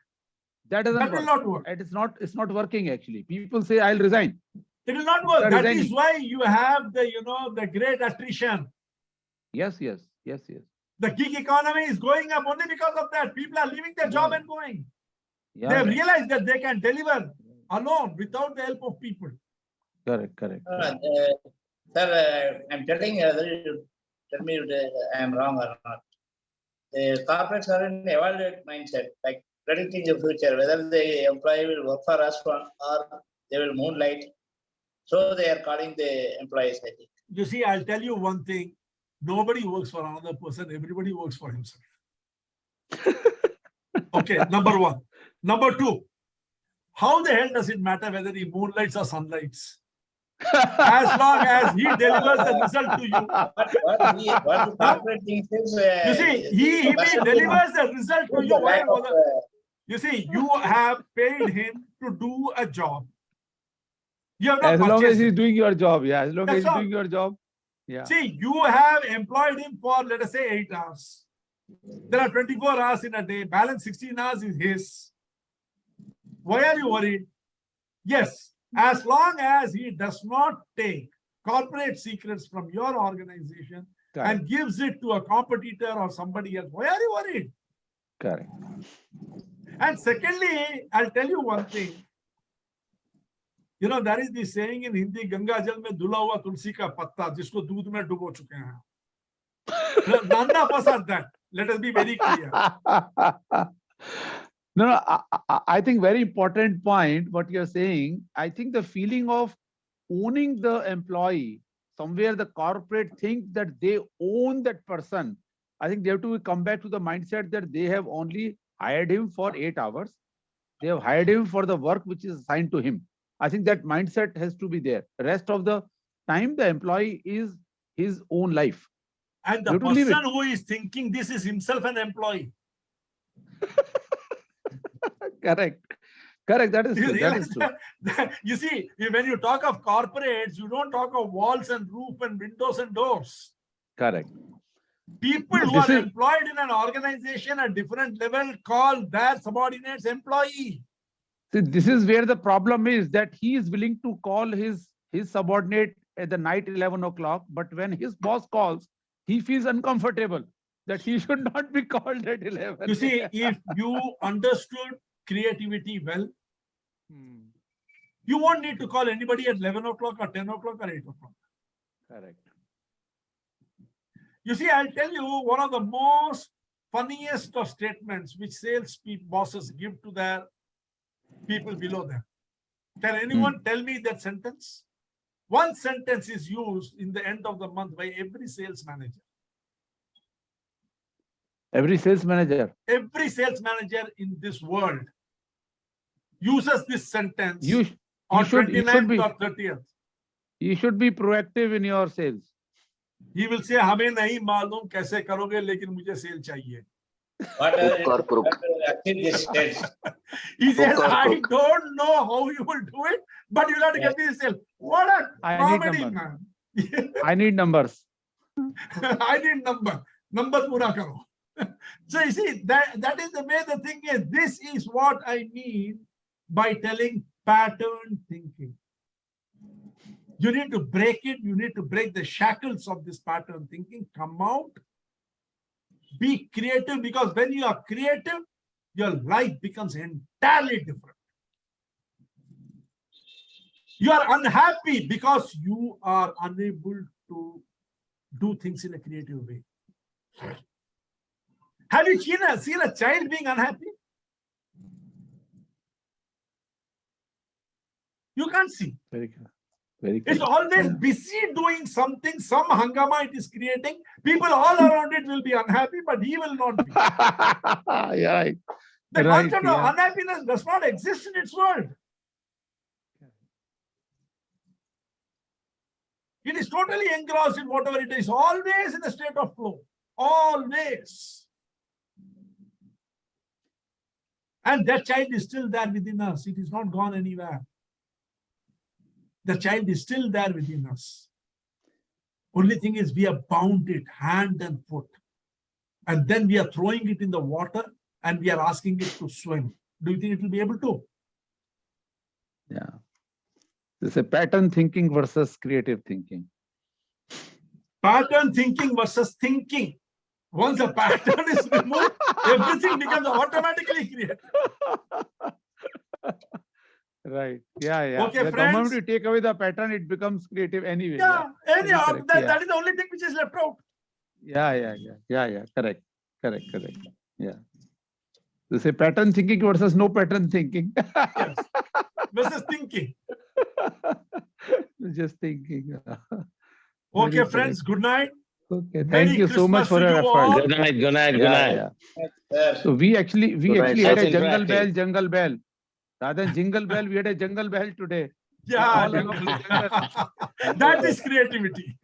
L: That doesn't work.
A: Will not work.
L: It's not working actually. People say, I'll resign.
A: It will not work. That is why you have the great attrition.
L: Yes.
A: The gig economy is going up only because of that. People are leaving their job and going.
L: Yeah,
A: they have realized that they can deliver alone without the help of people.
L: Correct.
C: Sir, I'm telling you, tell me if I'm wrong or not. The corporates are in evaluate mindset, like predicting the future, whether the employee will work for us or they will moonlight. So they are calling the employees, I think.
A: You see, I'll tell you one thing. Nobody works for another person. Everybody works for himself. Okay, number one. Number two, how the hell does it matter whether he moonlights or sunlights? As long as he delivers the result to you.
C: What the corporate thinks is,
A: You see, he delivers the result to you. You see, you have paid him to do a job. You have not
L: As long as
A: purchased
L: he's
A: him.
L: doing your job, yeah. As long as
A: That's
L: he's
A: all.
L: doing your job, yeah.
A: See, you have employed him for, let us say, 8 hours. There are 24 hours in a day. Balance 16 hours is his. Why are you worried? Yes, as long as he does not take corporate secrets from your organization
L: Correct.
A: and gives it to a competitor or somebody else, why are you worried?
L: Correct.
A: And secondly, I'll tell you one thing. You know, there is this saying in Hindi, Ganga Jal mein dhula hua tulsi ka patta, jisko doodh mein dubo chuke hain. None of us are that. Let us be very clear.
L: No, I think very important point what you're saying. I think the feeling of owning the employee, somewhere the corporate think that they own that person. I think they have to come back to the mindset that they have only hired him for 8 hours. They have hired him for the work which is assigned to him. I think that mindset has to be there. The rest of the time, the employee is his own life.
A: And the person who is thinking this is himself an employee.
L: Correct. Correct. That is true. That is true.
A: You see, when you talk of corporates, you don't talk of walls and roof and windows and doors.
L: Correct.
A: People who are employed in an organization at different level call their subordinates employee.
L: See, this is where the problem is, that he is willing to call his subordinate at the night 11 o'clock, but when his boss calls, he feels uncomfortable that he should not be called at 11.
A: You see, if you understood creativity well, you won't need to call anybody at 11 o'clock or 10 o'clock or 8 o'clock.
L: Correct.
A: You see, I'll tell you one of the most funniest of statements which sales bosses give to their people below them. Can anyone tell me that sentence? One sentence is used in the end of the month by every sales manager.
L: Every sales manager.
A: Every sales manager in this world uses this sentence on 29th or 30th.
L: You should be proactive in your sales.
A: He will say, हमें नहीं मालूम कैसे करोगे, लेकिन मुझे cell चाहिए. He says, I don't know how you will do it, but you'll have to get me the sale. What a comedy, man.
L: I need numbers.
A: I need number. Number pura karo. So you see, that is the way the thing is. This is what I mean by telling pattern thinking. You need to break it. You need to break the shackles of this pattern thinking. Come out. Be creative, because when you are creative, your life becomes entirely different. You are unhappy because you are unable to do things in a creative way. Have you seen a child being unhappy? You can't see.
L: Very good. Very good.
A: It's always busy doing something, some hangama it is creating. People all around it will be unhappy, but he will not be.
L: Yeah, right.
A: The concept of unhappiness does not exist in its world. It is totally engrossed in whatever it is, always in a state of flow. Always. And that child is still there within us. It is not gone anywhere. The child is still there within us. Only thing is, we have bound it hand and foot. And then we are throwing it in the water and we are asking it to swim. Do you think it will be able to?
L: Yeah. It's a pattern thinking versus creative thinking.
A: Pattern thinking versus thinking. Once a pattern is removed, everything becomes automatically creative.
L: Right. Yeah, yeah.
A: Okay,
L: the
A: friends.
L: moment you take away the pattern, it becomes creative anyway.
A: Yeah, anyhow,
L: correct,
A: that is the only thing which is left out.
L: Yeah. Correct. Yeah. They say pattern thinking versus no pattern thinking.
A: Yes. Versus thinking.
L: Just thinking.
A: Okay, friends, good night.
L: Okay,
A: Merry
L: thank you so much
A: Christmas
L: for
A: to
L: your
A: you all.
L: effort.
O: Good night, good night, good
L: Yeah,
O: night.
L: yeah.
C: Sir.
L: So we actually
D: Good night,
L: had
O: sir.
L: a
O: That's
L: jungle bell. Rather than jingle bell, we had a jungle bell today.
A: Yeah,
L: All along the jungle.
A: that is creativity.